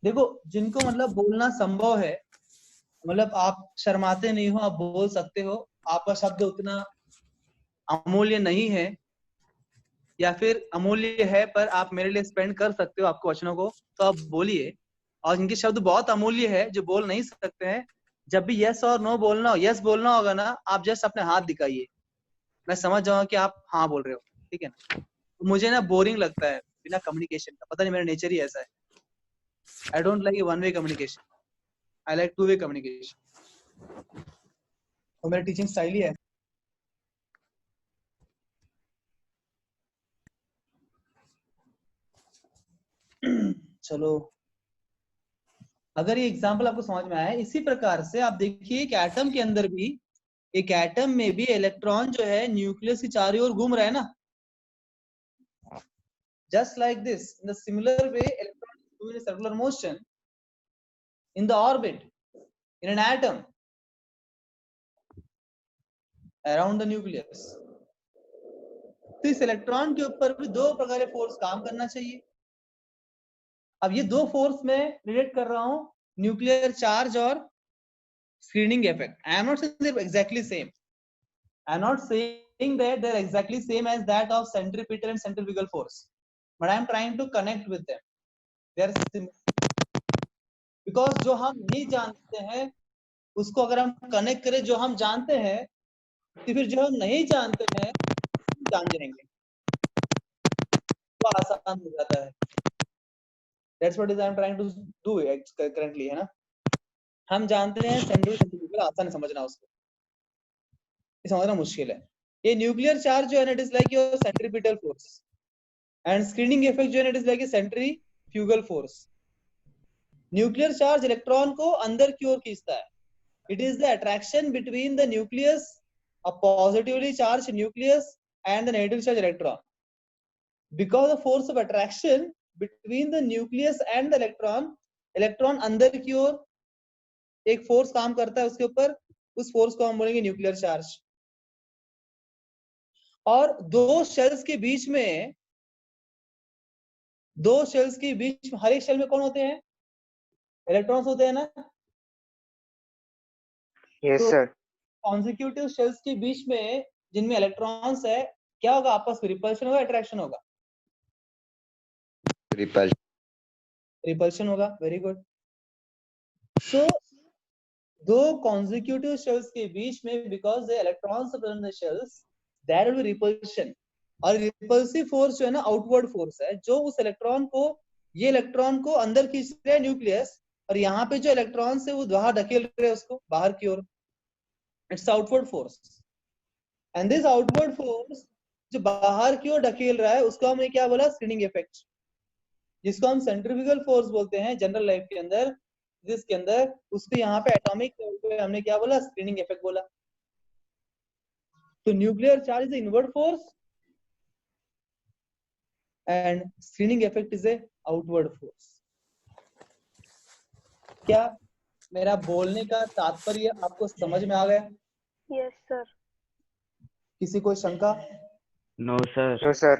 देखो, जिनको मतलब बोलना संभव है, मतलब आप शर्माते नहीं हो, आप बोल सकते हो, आपका शब्द उतना अमूल्य नहीं है, या फिर अमूल्य है पर आप मेरे लिए स्पेंड कर सकते हो आपके वचनों को, तो आप बोलिए. और जिनके शब्द बहुत अमूल्य है, जो बोल नहीं सकते हैं, जब भी यस और नो बोलना हो, यस बोलना होगा ना, आप जस्ट अपने हाथ दिखाइए, मैं समझ जाऊंगा कि आप हाँ बोल रहे हो, ठीक है ना। मुझे ना बोरिंग लगता है बिना कम्युनिकेशन का, पता नहीं मेरा नेचर ही ऐसा है। I don't like one way communication, I like two way communication, और मेरा टीचिंग स्टाइल ही है। चलो, अगर ये एग्जांपल आपको समझ में आया, इसी प्रकार से आप देखिए एक एटम के अंदर भी, एक एटम में भी इलेक्ट्रॉन जो है न्यूक्लियस की चारों ओर घूम रहा है ना, just like this, in the similar way electron is doing a circular motion in the orbit in an atom around the nucleus. तो इस इलेक्ट्रॉन के ऊपर भी दो प्रकार के फोर्स काम करना चाहिए। अब ये दो फोर्स में रिलेट कर रहा हूं, न्यूक्लियर चार्ज और screening effect. I am not saying they exactly same, I am not saying that they are exactly same as that of centripetal and centrifugal force, but I am trying to connect with them, they are similar. Because जो हम नहीं जानते हैं उसको अगर हम connect करें जो हम जानते हैं, तो फिर जो हम नहीं जानते हैं जान जाएंगे, तो आसान हो जाता है। That's what is I'm trying to do currently, है ना। हम जानते हैं सेंट्रीफ्यूगल, आसान है समझना, उसको ये समझना मुश्किल है। ये न्यूक्लियर चार्ज जो है ना, it is like your centripetal force, and screening effect जो है ना, it is like a centrifugal force. Nuclear charge electron को अंदर की ओर खींचता है। It is the attraction between the nucleus, a positively charged nucleus, and the negatively charged electron. Because the force of attraction between the nucleus and the electron अंदर की ओर एक force काम करता है उसके ऊपर, उस फोर्स को हम बोलेंगे न्यूक्लियर चार्ज। और दो शेल्स के बीच में हर एक शेल में कौन होते हैं? इलेक्ट्रॉन्स होते हैं ना। Yes sir. कॉन्जिक्यूटिव शेल्स के बीच में जिनमें इलेक्ट्रॉन्स है, क्या होगा आपस में? रिपल्शन होगा, अट्रैक्शन होगा? रिपल्शन होगा। Very good. सो दो कॉन्जिक्यूटिव शेल्स के बीच में, because the electrons are present in the shells, there will be repulsion. और रिपल्सिव फोर्स जो है ना, आउटवर्ड फोर्स है, जो उस इलेक्ट्रॉन को, ये इलेक्ट्रॉन को अंदर खींच रहे हैं न्यूक्लियस, और यहाँ पे जो इलेक्ट्रॉन्स है वो बाहर ढकेल रहे हैं उसको बाहर की ओर। It's outward force, and this outward force जो बाहर की ओर ढकेल रहा है उसको हमने क्या बोला? स्क्रीनिंग इफेक्ट, जिसको हम सेंट्रीफ्यूगल फोर्स बोलते हैं जनरल लाइफ के अंदर, जिसके अंदर उसको यहाँ पे एटॉमिक लेवल पे हमने क्या बोला? स्क्रीनिंग इफेक्ट बोला। तो nuclear charge is inward force and screening effect is a outward force. क्या मेरा बोलने का तात्पर्य आपको समझ में आ गया? Yes sir. किसी कोई शंका? No sir. No sir.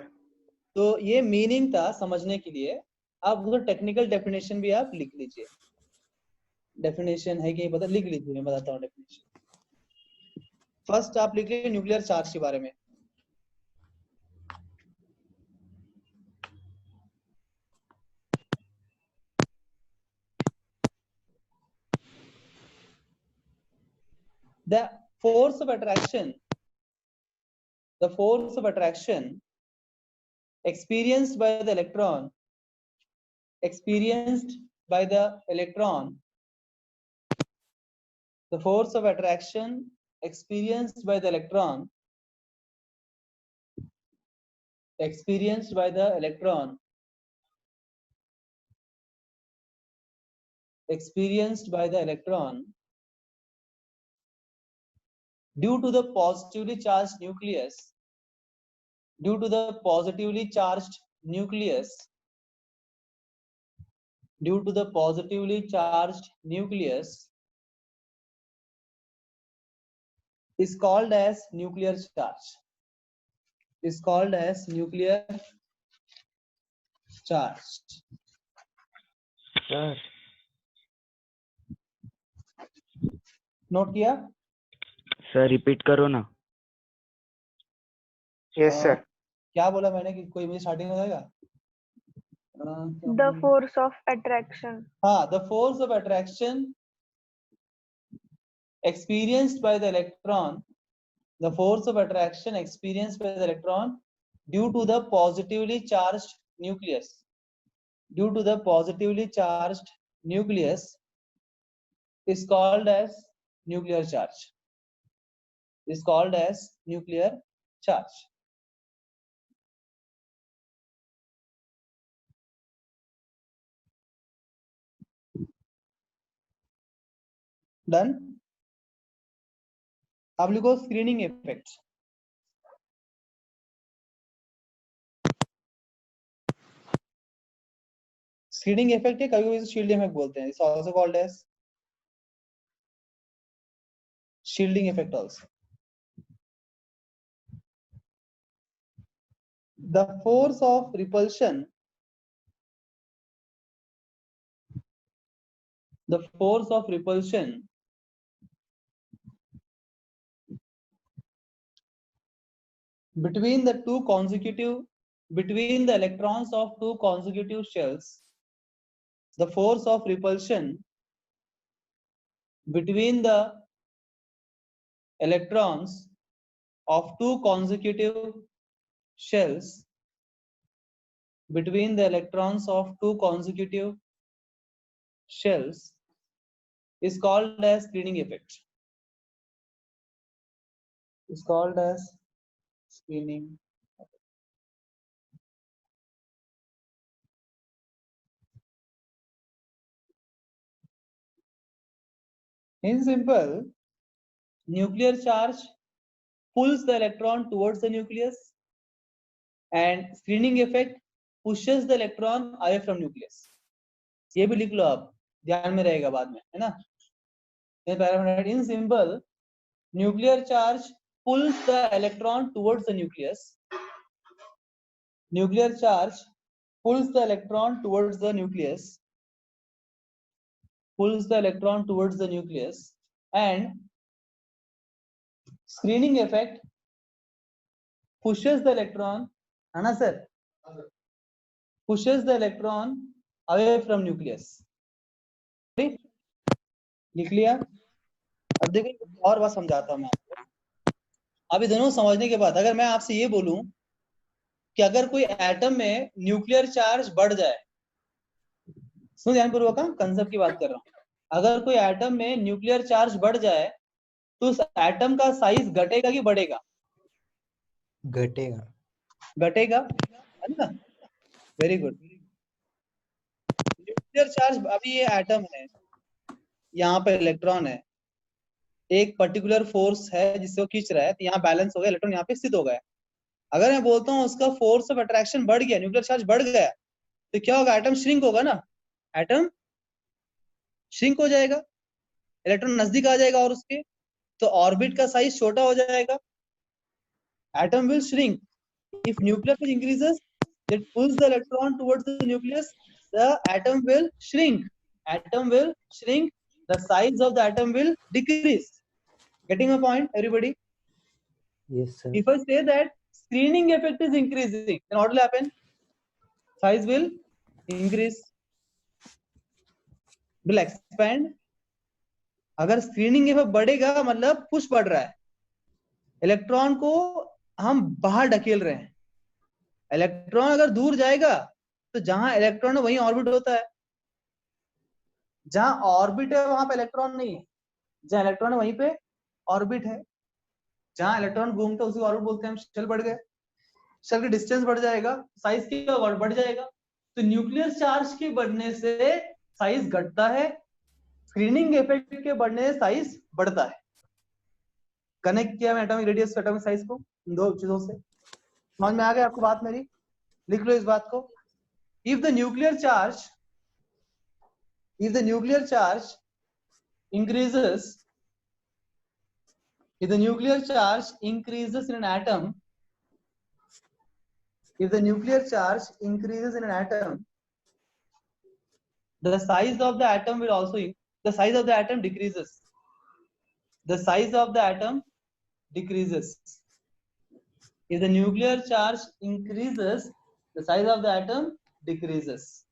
तो ये मीनिंग था समझने के लिए। अब वो टेक्निकल डेफिनेशन भी आप लिख लीजिए। डेफिनेशन है कि पता, लिख लीजिए, मैं बताता हूँ डेफिनेशन। फर्स्ट आप लिख लीजिए न्यूक्लियर चार्ज के बारे में। The force of attraction experienced by the electron, the force of attraction experienced by the electron due to the positively charged nucleus is called as nuclear charge. Sir note किया? Sir repeat करो ना। Yes sir. क्या बोला मैंने कि कोई मुझे starting में बताएगा? The force of attraction. हाँ, the force of attraction experienced by the electron, the force of attraction experienced by the electron due to the positively charged nucleus, due to the positively charged nucleus is called as nuclear charge, is called as nuclear charge. Done. अब लिखो screening effect. Screening effect है, कभी-कभी shielding effect बोलते हैं. It's also called as shielding effect also. The force of repulsion, the force of repulsion between the electrons of two consecutive shells, the force of repulsion between the electrons of two consecutive shells, between the electrons of two consecutive shells is called as screening effect. Is called as screening effect. In simple, nuclear charge pulls the electron towards the nucleus and screening effect pushes the electron away from nucleus. ये भी लिख लो आप, ध्यान में रहेगा बाद में, है ना. In simple, nuclear charge pulls the electron towards the nucleus. Nuclear charge pulls the electron towards the nucleus. Pulls the electron towards the nucleus, and screening effect pushes the electron, है ना sir, pushes the electron away from nucleus. लिख लिया. अब देखो और बात समझाता हूं मैं आपको. अभी दोनों समझने के बाद अगर मैं आपसे ये बोलूं कि अगर कोई एटम में न्यूक्लियर चार्ज बढ़ जाए, सुन ध्यानपूर्वक, कंसेप्ट की बात कर रहा हूं. अगर कोई एटम में न्यूक्लियर चार्ज बढ़ जाए तो उस एटम का साइज घटेगा कि बढ़ेगा? घटेगा. घटेगा, है ना. Very good. न्यूक्लियर चार्ज, अभी ये एटम है, यहाँ पे इलेक्ट्रॉन है, एक पर्टिकुलर फोर्स है जिससे वो खींच रहा है, तो यहाँ बैलेंस हो गया, इलेक्ट्रॉन यहाँ पे स्थित हो गया. अगर मैं बोलता हूँ उसका फोर्स ऑफ अट्रैक्शन बढ़ गया, न्यूक्लियर चार्ज बढ़ गया, तो क्या होगा? एटम श्रिंक होगा ना. एटम श्रिंक हो जाएगा, इलेक्ट्रॉन नजदीक आ जाएगा और उसके, तो ऑर्बिट का साइज छोटा हो जाएगा. Atom will shrink. If nuclear increases, it pulls the electron towards the nucleus, the atom will shrink. Atom will shrink, the size of the atom will decrease. Getting a point, everybody? Yes, sir. If I say that screening effect is increasing, then what will happen? Size will increase, will expand. अगर screening effect बढ़ेगा मतलब push बढ़ रहा है, electron को हम बाहर ढकेल रहे हैं. इलेक्ट्रॉन अगर दूर जाएगा तो जहां इलेक्ट्रॉन है वहीं ऑर्बिट होता है, जहां ऑर्बिट है वहां पे इलेक्ट्रॉन नहीं है, जहां इलेक्ट्रॉन है वहीं पे ऑर्बिट है. जहां इलेक्ट्रॉन घूमता है उसी ऑर्बिट बोलते हैं. शेल बढ़ गए, शेल की डिस्टेंस बढ़ जाएगा, साइज की बढ़ जाएगा. तो न्यूक्लियर चार्ज के बढ़ने से साइज घटता है, स्क्रीनिंग इफेक्ट के बढ़ने से साइज बढ़ता है. कनेक्ट किया मैं एटॉमिक रेडियस और एटॉमिक साइज को इन दो चीजों से. समझ में आ गया आपको बात मेरी? लिख लो इस बात को. If the nuclear charge increases, if the nuclear charge increases in an atom, if the nuclear charge increases in an atom, the size of the atom will also, the size of the atom decreases. The size of the atom decreases. If the nuclear charge increases, the size of the atom decreases.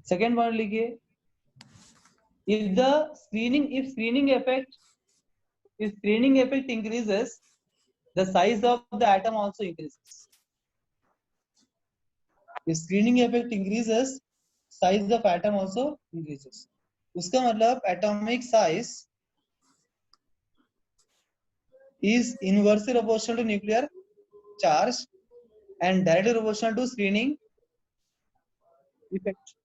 Second point लिखिए, if screening effect increases, the size of the atom also increases. If screening effect increases, size of atom also increases. उसका मतलब atomic size is inversely proportional to nuclear charge and directly proportional to screening effect.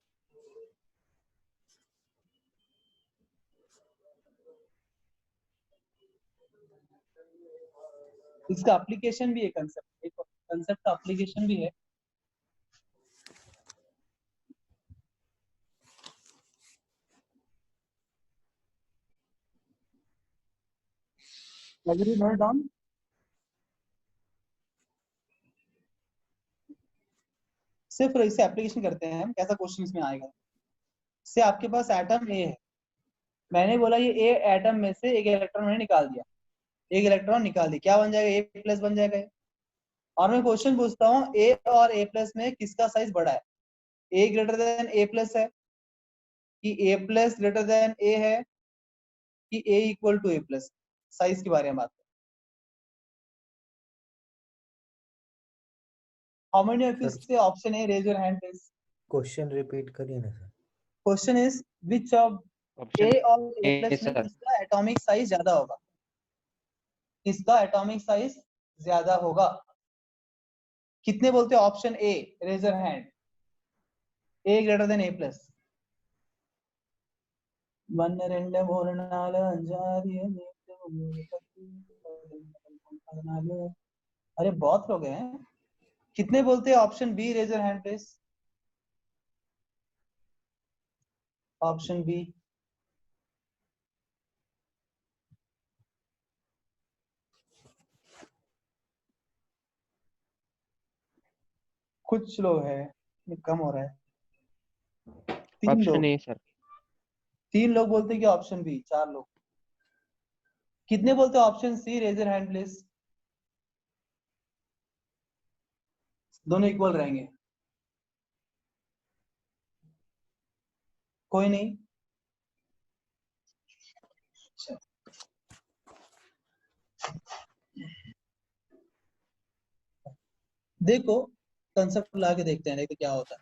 इसका application भी है, concept का application भी है। Agree, note down. सिर्फ इसे एप्लीकेशन करते हैं हम, कैसा क्वेश्चन इसमें आएगा। से आपके पास एटम ए है, मैंने बोला ये ए एटम में से एक इलेक्ट्रॉन मैंने निकाल दिया, एक इलेक्ट्रॉन निकाल दिया, क्या बन जाएगा, ए प्लस बन जाएगा। और मैं क्वेश्चन पूछता हूँ ए और ए प्लस में किसका साइज बड़ा है, A greater than A plus है कि A plus greater than A है कि A equal to A plus. Size के बारे में बात करें। How many of you say option A, raise your hand please. Question repeat करिए ना sir. Question is which of A और ए प्लस में किसका एटॉमिक साइज ज्यादा होगा, किसका एटॉमिक साइज ज्यादा होगा। कितने बोलते हैं option A, raise your hand. A greater than A plus. 1 2 3 4 5 अरे बहुत लोग हैं। कितने बोलते हैं option B, raise your hand please. Option B. कुछ लोग है, कम हो रहा है। 3 लोग, ऑप्शन ए सर। 3 लोग बोलते हैं कि ऑप्शन बी, 4 लोग। कितने बोलते हैं option C, raise your hand please. दोनों इक्वल रहेंगे, कोई नहीं। देखो कंसेप्ट ला के देखते हैं, देखते क्या होता है।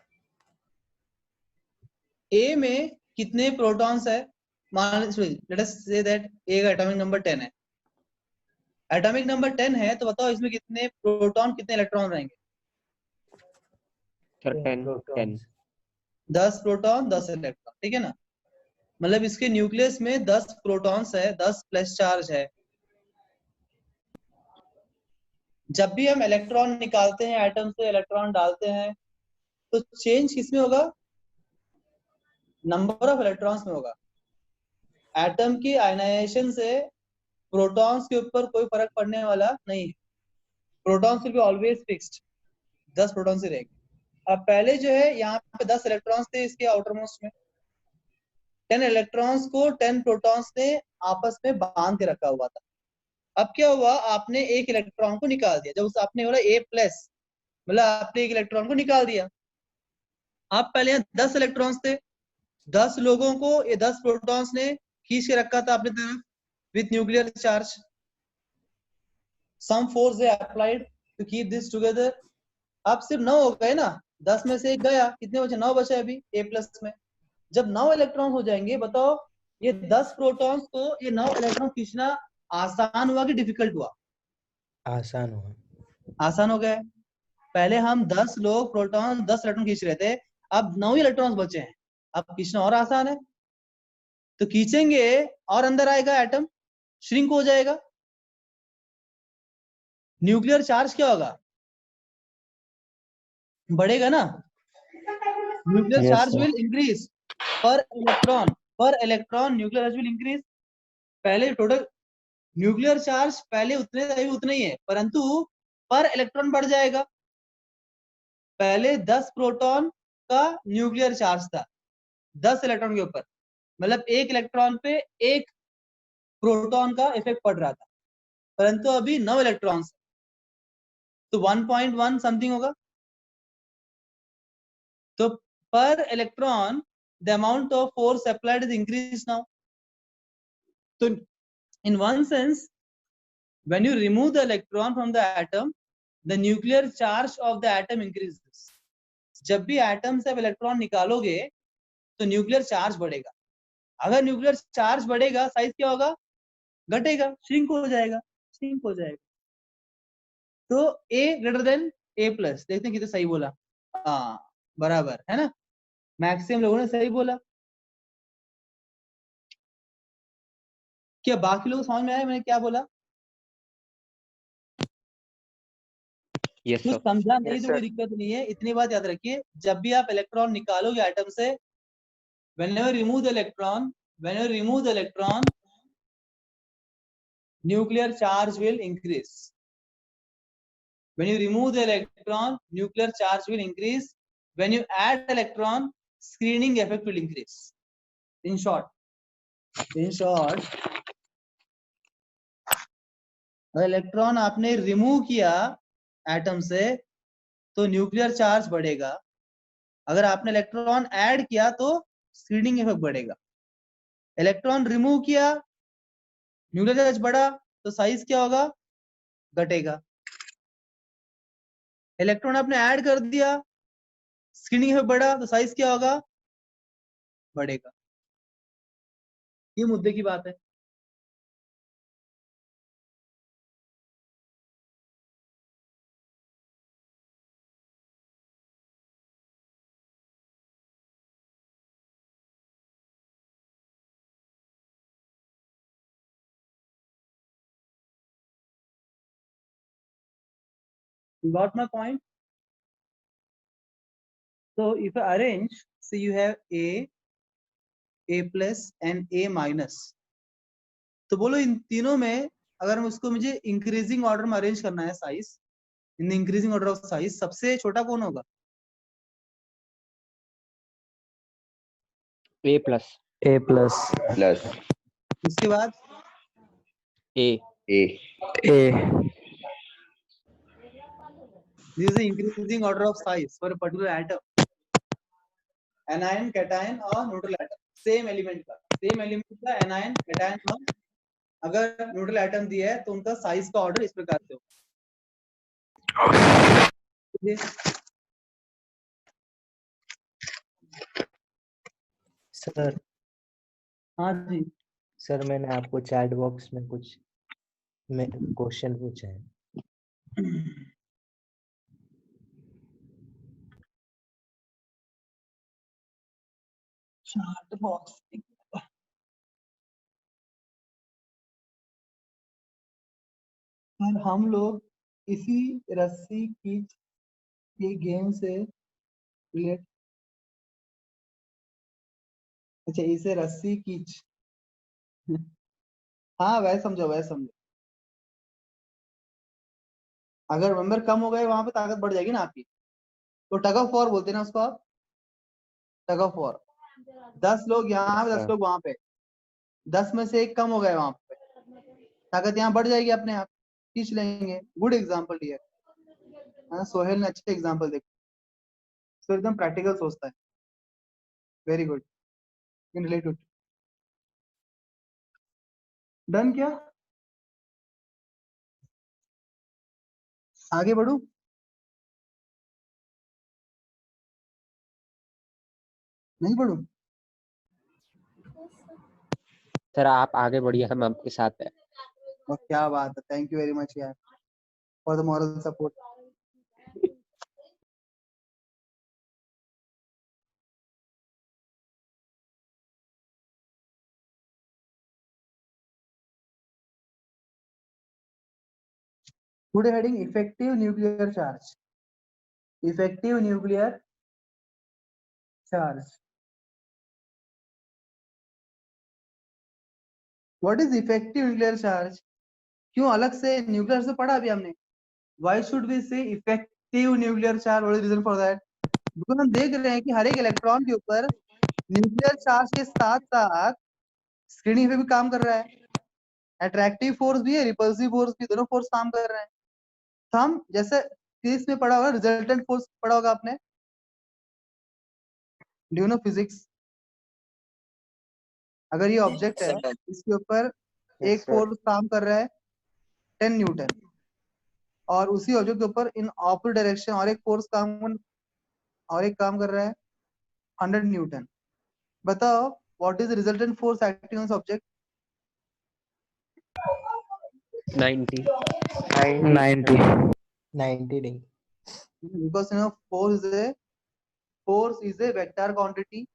ए में कितने प्रोटॉन्स है, मान लेट अस से दैट ए का एटॉमिक नंबर 10 है। एटॉमिक नंबर 10 है तो बताओ इसमें कितने प्रोटॉन कितने इलेक्ट्रॉन रहेंगे। सर 10 10 प्रोटॉन 10 इलेक्ट्रॉन, ठीक है ना। मतलब इसके न्यूक्लियस में 10 प्रोटॉन्स है, 10 प्लस चार्ज है। जब भी हम इलेक्ट्रॉन निकालते हैं एटम से, इलेक्ट्रॉन डालते हैं, तो चेंज किसमें होगा, नंबर ऑफ इलेक्ट्रॉन्स में होगा। एटम की आयनाइजेशन से प्रोटॉन्स के ऊपर कोई फर्क पड़ने वाला नहीं है। Protons will be always fixed, 10 protons ही रहेंगे। अब पहले जो है यहाँ पे 10 इलेक्ट्रॉन्स थे इसके आउटर मोस्ट में, 10 इलेक्ट्रॉन्स को 10 प्रोटॉन्स ने आपस में बांध के रखा हुआ था। अब क्या हुआ, आपने एक इलेक्ट्रॉन को निकाल दिया। जब आपने बोला ए प्लस, मतलब आपने एक इलेक्ट्रॉन को निकाल दिया। आप पहले यहाँ 10 इलेक्ट्रॉन्स थे, 10 लोगों को ये 10 प्रोटॉन्स ने खींच के रखा था अपनी तरफ with nuclear charge. Some force है applied to keep this together. अब सिर्फ 9 हो गए ना, 10 में से एक गया, कितने बचे, 9 बचे अभी ए प्लस में। जब 9 इलेक्ट्रॉन हो जाएंगे, बताओ ये 10 प्रोटॉन्स को ये 9 इलेक्ट्रॉन खींचना आसान हुआ कि डिफिकल्ट हुआ। आसान हुआ, आसान हो गया। पहले हम 10 लोग प्रोटॉन 10 इलेक्ट्रॉन खींच रहे थे, अब 9 ही इलेक्ट्रॉन्स बचे हैं, अब खींचना और आसान है। तो खींचेंगे और अंदर आएगा एटम, श्रिंक हो जाएगा। न्यूक्लियर चार्ज क्या होगा, बढ़ेगा ना। न्यूक्लियर चार्ज विल इंक्रीज पर electron nuclear charge will increase. पहले टोटल न्यूक्लियर चार्ज पहले उतने ही है, परंतु पर इलेक्ट्रॉन बढ़ जाएगा। पहले 10 प्रोटॉन का न्यूक्लियर चार्ज था 10 इलेक्ट्रॉन के ऊपर, मतलब एक इलेक्ट्रॉन पे एक प्रोटॉन का इफेक्ट पड़ रहा था, परंतु अभी 9 इलेक्ट्रॉन्स, तो 1.1 समथिंग होगा। तो पर electron the amount of force applied is increased now. So in one sense, when you remove the electron from the atom, the nuclear charge of the atom increases. जब भी एटम से electron निकालोगे तो nuclear charge बढ़ेगा. अगर nuclear charge बढ़ेगा, size क्या होगा? घटेगा, श्रिंक हो जाएगा, श्रिंक हो जाएगा. तो A greater than A plus. देखते हैं कितने सही बोला. हाँ बराबर है ना, मैक्सिमम लोगों ने सही बोला. क्या बाकी लोग समझ में आया मैंने क्या बोला? यस कुछ सर. समझा नहीं Yes, तो कोई sir. दिक्कत नहीं है. इतनी बात याद रखिए, जब भी आप इलेक्ट्रॉन निकालोगे एटम से, whenever you remove the electron, nuclear charge will increase. When you remove the electron, nuclear charge will increase. When you add electron, screening effect will increase. In short, अगर इलेक्ट्रॉन आपने remove किया atom से तो nuclear charge बढ़ेगा. अगर आपने electron add किया तो स्क्रीनिंग इफेक्ट बढ़ेगा. इलेक्ट्रॉन रिमूव किया, न्यूक्लियर चार्ज बढ़ा तो साइज क्या होगा? घटेगा. इलेक्ट्रॉन आपने ऐड कर दिया, स्क्रीनिंग इफेक्ट बढ़ा तो साइज क्या होगा? बढ़ेगा. ये मुद्दे की बात है. You got my point? So if I arrange, so you have A plus and A minus. तो बोलो इन तीनों में अगर उसको मुझे इंक्रीजिंग ऑर्डर में अरेंज करना है size, in increasing order of size, सबसे छोटा कौन होगा? A plus. A plus. Plus. उसके बाद A. A. this is the increasing order of size for a particular atom. Anion, cation और neutral atom. Same element का anion, cation और अगर neutral atom दिया है तो उनका साइज का ऑर्डर इस प्रकार से होगा. सर. हाँ जी. सर मैंने आपको चैट बॉक्स में कुछ क्वेश्चन पूछा है. Chat box. और हम लोग इसी रस्सी खींच के गेम से रिलेट. अच्छा इसे रस्सी खींच. हाँ वैसे समझो. अगर मेंबर कम हो गए वहां पे ताकत बढ़ जाएगी ना आपकी, तो टग ऑफ वॉर बोलते हैं ना उसको आप. Tug of war. 10 लोग यहाँ पे, 10 लोग वहां पे, 10 में से एक कम हो गए वहां पे, ताकत यहाँ बढ़ जाएगी अपने आप, खींच लेंगे. गुड एग्जाम्पल दिया. सोहेल ने अच्छे एग्जाम्पल देखा. तो एकदम प्रैक्टिकल सोचता है. Very good. In related done. क्या आगे बढ़ू? नहीं बढ़ू? सर आप आगे बढ़िए, हम आपके साथ हैं. और क्या बात है. थैंक यू वेरी मच यार for the moral support. Today heading effective nuclear charge. Effective nuclear charge. What is effective nuclear charge? क्यों अलग से न्यूक्लियर से पढ़ा अभी हमने. Why should we say effective nuclear charge? What is the reason for that? Because हम देख रहे हैं कि हर एक इलेक्ट्रॉन के ऊपर न्यूक्लियर चार्ज के साथ साथ स्क्रीनिंग पे भी काम कर रहा है. अट्रैक्टिव फोर्स भी है, रिपल्सिव फोर्स भी, दोनों फोर्स काम कर रहे हैं. तो हम जैसे फिजिक्स में पढ़ा होगा, रिजल्टेंट फोर्स पढ़ा होगा आपने. Do you know physics? अगर ये ऑब्जेक्ट है, इसके ऊपर एक Yes, sir. फोर्स काम कर रहा है 10 न्यूटन, और उसी ऑब्जेक्ट के ऊपर इन ऑपोजिट डायरेक्शन और एक फोर्स काम कर रहा है 100 न्यूटन। बताओ what is the resultant force acting on this object? 90 90. 90 degree. Because force is a vector quantity.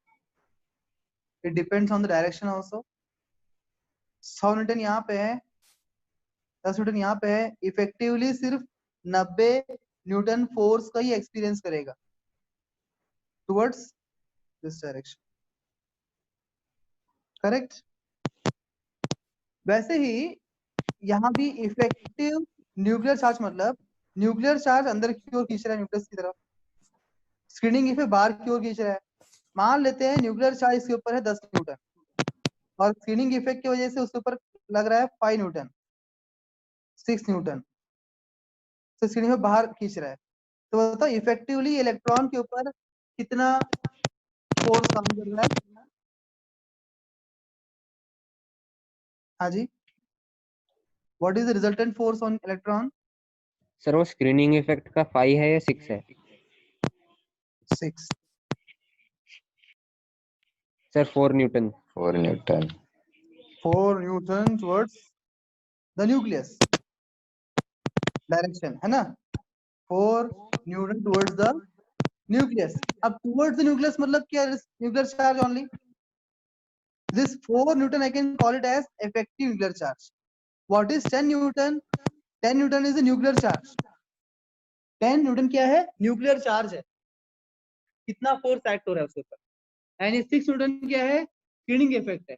It depends on the direction also. 100 Newton यहाँ पे है, 10 न्यूटन यहाँ पे है, इफेक्टिवली सिर्फ 90 न्यूटन फोर्स का ही एक्सपीरियंस करेगा टुवर्ड्स दिस डायरेक्शन। करेक्ट? वैसे ही यहाँ भी इफेक्टिव न्यूक्लियर चार्ज मतलब न्यूक्लियर चार्ज अंदर की ओर खींच रहा है न्यूक्लियस की तरफ, स्क्रीनिंग इफेक्ट बाहर की ओर खींच रहा है। मान लेते हैं न्यूक्लियर चार्ज इसके ऊपर है 10 न्यूटन और स्क्रीनिंग इफेक्ट की वजह से उसके ऊपर लग रहा है 5 न्यूटन, 6 न्यूटन, तो स्क्रीनिंग में बाहर खींच रहा है। तो बताओ इफेक्टिवली इलेक्ट्रॉन के ऊपर कितना फोर्स काम कर रहा है? हाँ जी, what is the resultant force on electron? Sir वो स्क्रीनिंग इफेक्ट का 5 है या 6 है? 6। Sir 4 newton. 4 newton 4 newton towards the nucleus direction, है ना? 4 न्यूटन टुवर्ड्स द न्यूक्लियस। अब टुवर्ड्स द न्यूक्लियस मतलब क्या? Nuclear charge only. This 4 Newton I can call it as effective nuclear charge. What is 10 Newton? 10 Newton is a nuclear charge. 10 Newton क्या है? Nuclear charge है, कितना force act हो रहा है उसके ऊपर। एंड 6 न्यूटन क्या है? स्क्रीनिंग इफेक्ट है।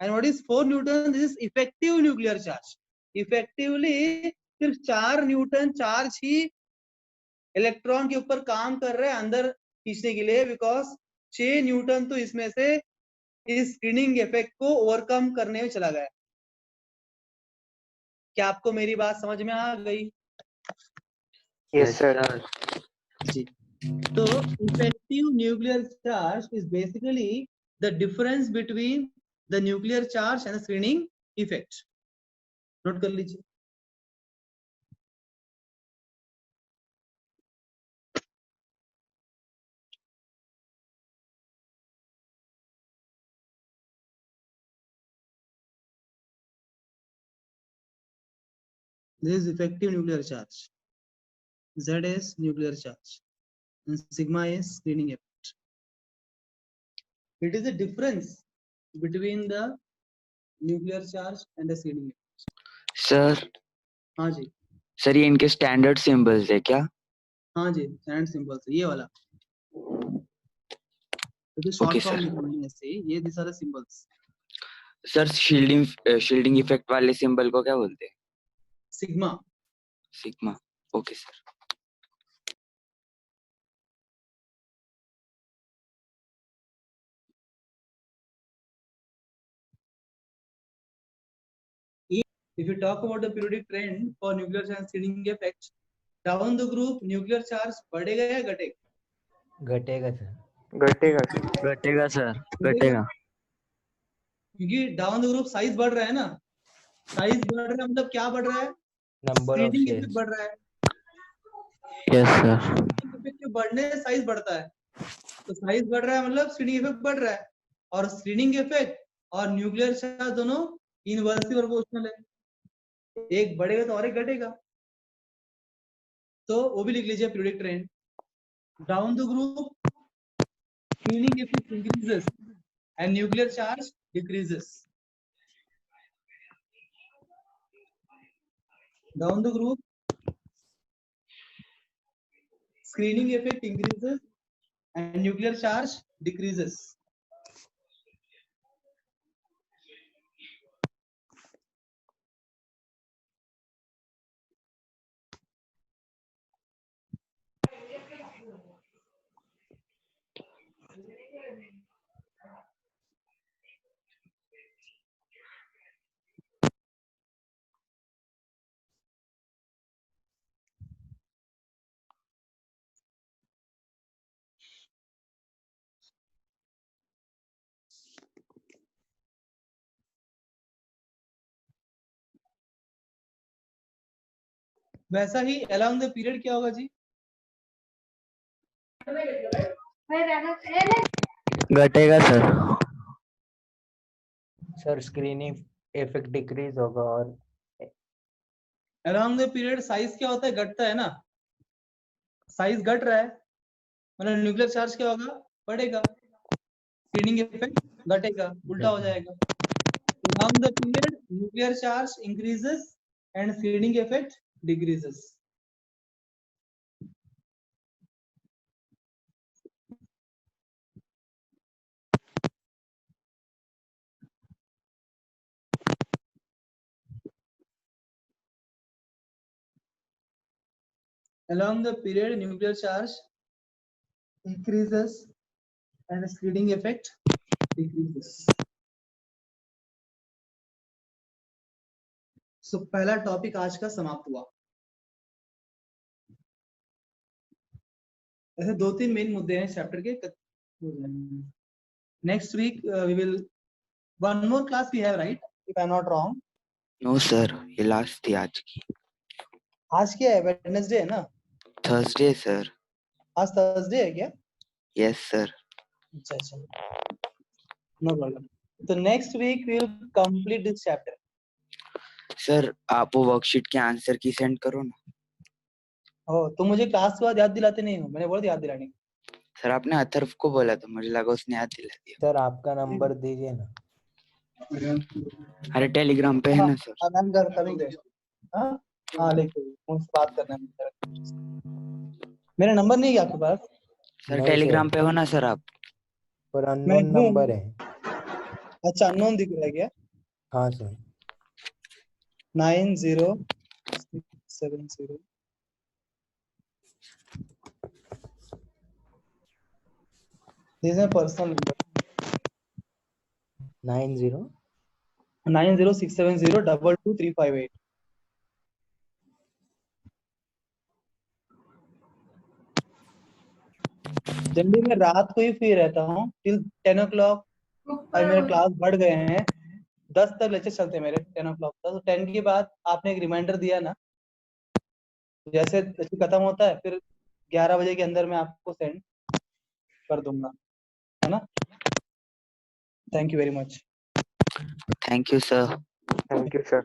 And what is 4 Newton? This is effective nuclear charge. Effectively सिर्फ 4 न्यूटन चार्ज ही इलेक्ट्रॉन के ऊपर काम कर रहे हैं अंदर खींचने के लिए, बिकॉज 6 न्यूटन तो इसमें से इस स्क्रीनिंग इफेक्ट को ओवरकम करने में चला गया। क्या आपको मेरी बात समझ में आ गई? Yes, sir. जी। तो effective nuclear charge is basically the difference between the nuclear charge and screening effect. Note कर लीजिए। This is effective nuclear charge. Z is nuclear charge and sigma is screening effect. It is a difference between the nuclear charge and the screening effect. Sir हाँ जी, sir ये इनके standard symbols है क्या? हाँ जी, standard symbols ये वाला। तो शॉर्ट Okay, फॉर्म sir. निकालने से ये this are the symbols. Sir shielding effect वाले सिंबल को क्या बोलते हैं? Sigma. Sigma. Okay sir. If you talk about the periodic trend for nuclear charge screening effect, down the group nuclear charge बढ़ेगा या घटेगा? घटेगा सर। घटेगा sir. घटेगा सर, घटेगा। क्योंकि डाउन द ग्रुप साइज बढ़ रहा है ना, साइज बढ़ रहा है मतलब क्या बढ़ रहा है? Number of screening effect shells. बढ़ रहा है। Yes sir. इफेक्ट के बढ़ने से साइज बढ़ता है, तो साइज बढ़ रहा है मतलब स्क्रीनिंग इफेक्ट बढ़ रहा है। और स्क्रीनिंग इफेक्ट और न्यूक्लियर चार्ज दोनों इनवर्सली प्रोपोर्शनल है, एक बढ़ेगा तो और एक घटेगा। तो वो भी लिख लीजिए periodic trend. Down the group screening effect increases and nuclear charge decreases. Down the group, screening effect increases and nuclear charge decreases. वैसा ही along the period क्या होगा जी? घटेगा sir. Sir screening effect decrease होगा और along the period साइज क्या होता है? घटता है ना, साइज घट रहा है मतलब न्यूक्लियर चार्ज क्या होगा? बढ़ेगा, स्क्रीनिंग इफेक्ट घटेगा, उल्टा हो जाएगा। along the period nuclear charge increases and screening effect decreases. Along the period nuclear charge increases and screening effect decreases. So पहला टॉपिक आज का समाप्त हुआ। ऐसे 2-3 मेन मुद्दे हैं चैप्टर के। Next week we will one more class we have, right? If I am not wrong. No sir, ये लास्ट थी आज की। आज क्या है? वेडनेसडे है ना? Thursday sir. आज थर्सडे है क्या? Yes sir. अच्छा अच्छा, नो प्रॉब्लम। तो next week we will complete this chapter. Sir आप वो वर्कशीट के आंसर की सेंड करो ना। ओ, तुम मुझे क्लास के बाद याद दिलाते नहीं हो, मैंने बोला था याद दिलाने को। सर आपने अथर्व को बोला तो मुझे लगा उसने याद दिला दिया। सर आपका नंबर दीजिए ना। अरे टेलीग्राम पे है ना सर। हाँ, मैम करेंगे। हाँ हाँ, लेकिन मुझसे बात करना है मुझे। मेरा नंबर नहीं है आपके पास? सर नहीं टेलीग्राम सर, पे हो ना सर आप? पर मैं अननोन हूँ। नंबर है। अच्छा, अननोन दिख रहा है क्या? हाँ sir. 90670 This is my personal number. 90670222358. Generally मैं रात को ही फ्री रहता हूँ टिल 10 o'clock। और मेरे क्लास बढ़ गए हैं, 10 तक लेक्चर चलते हैं मेरे 10 o'clock तक। तो 10 के बाद आपने एक रिमाइंडर दिया ना, जैसे लेक्चर खत्म होता है फिर 11 बजे के अंदर मैं आपको सेंड कर दूंगा, है ना? Thank you very much. Thank you sir. Thank you sir.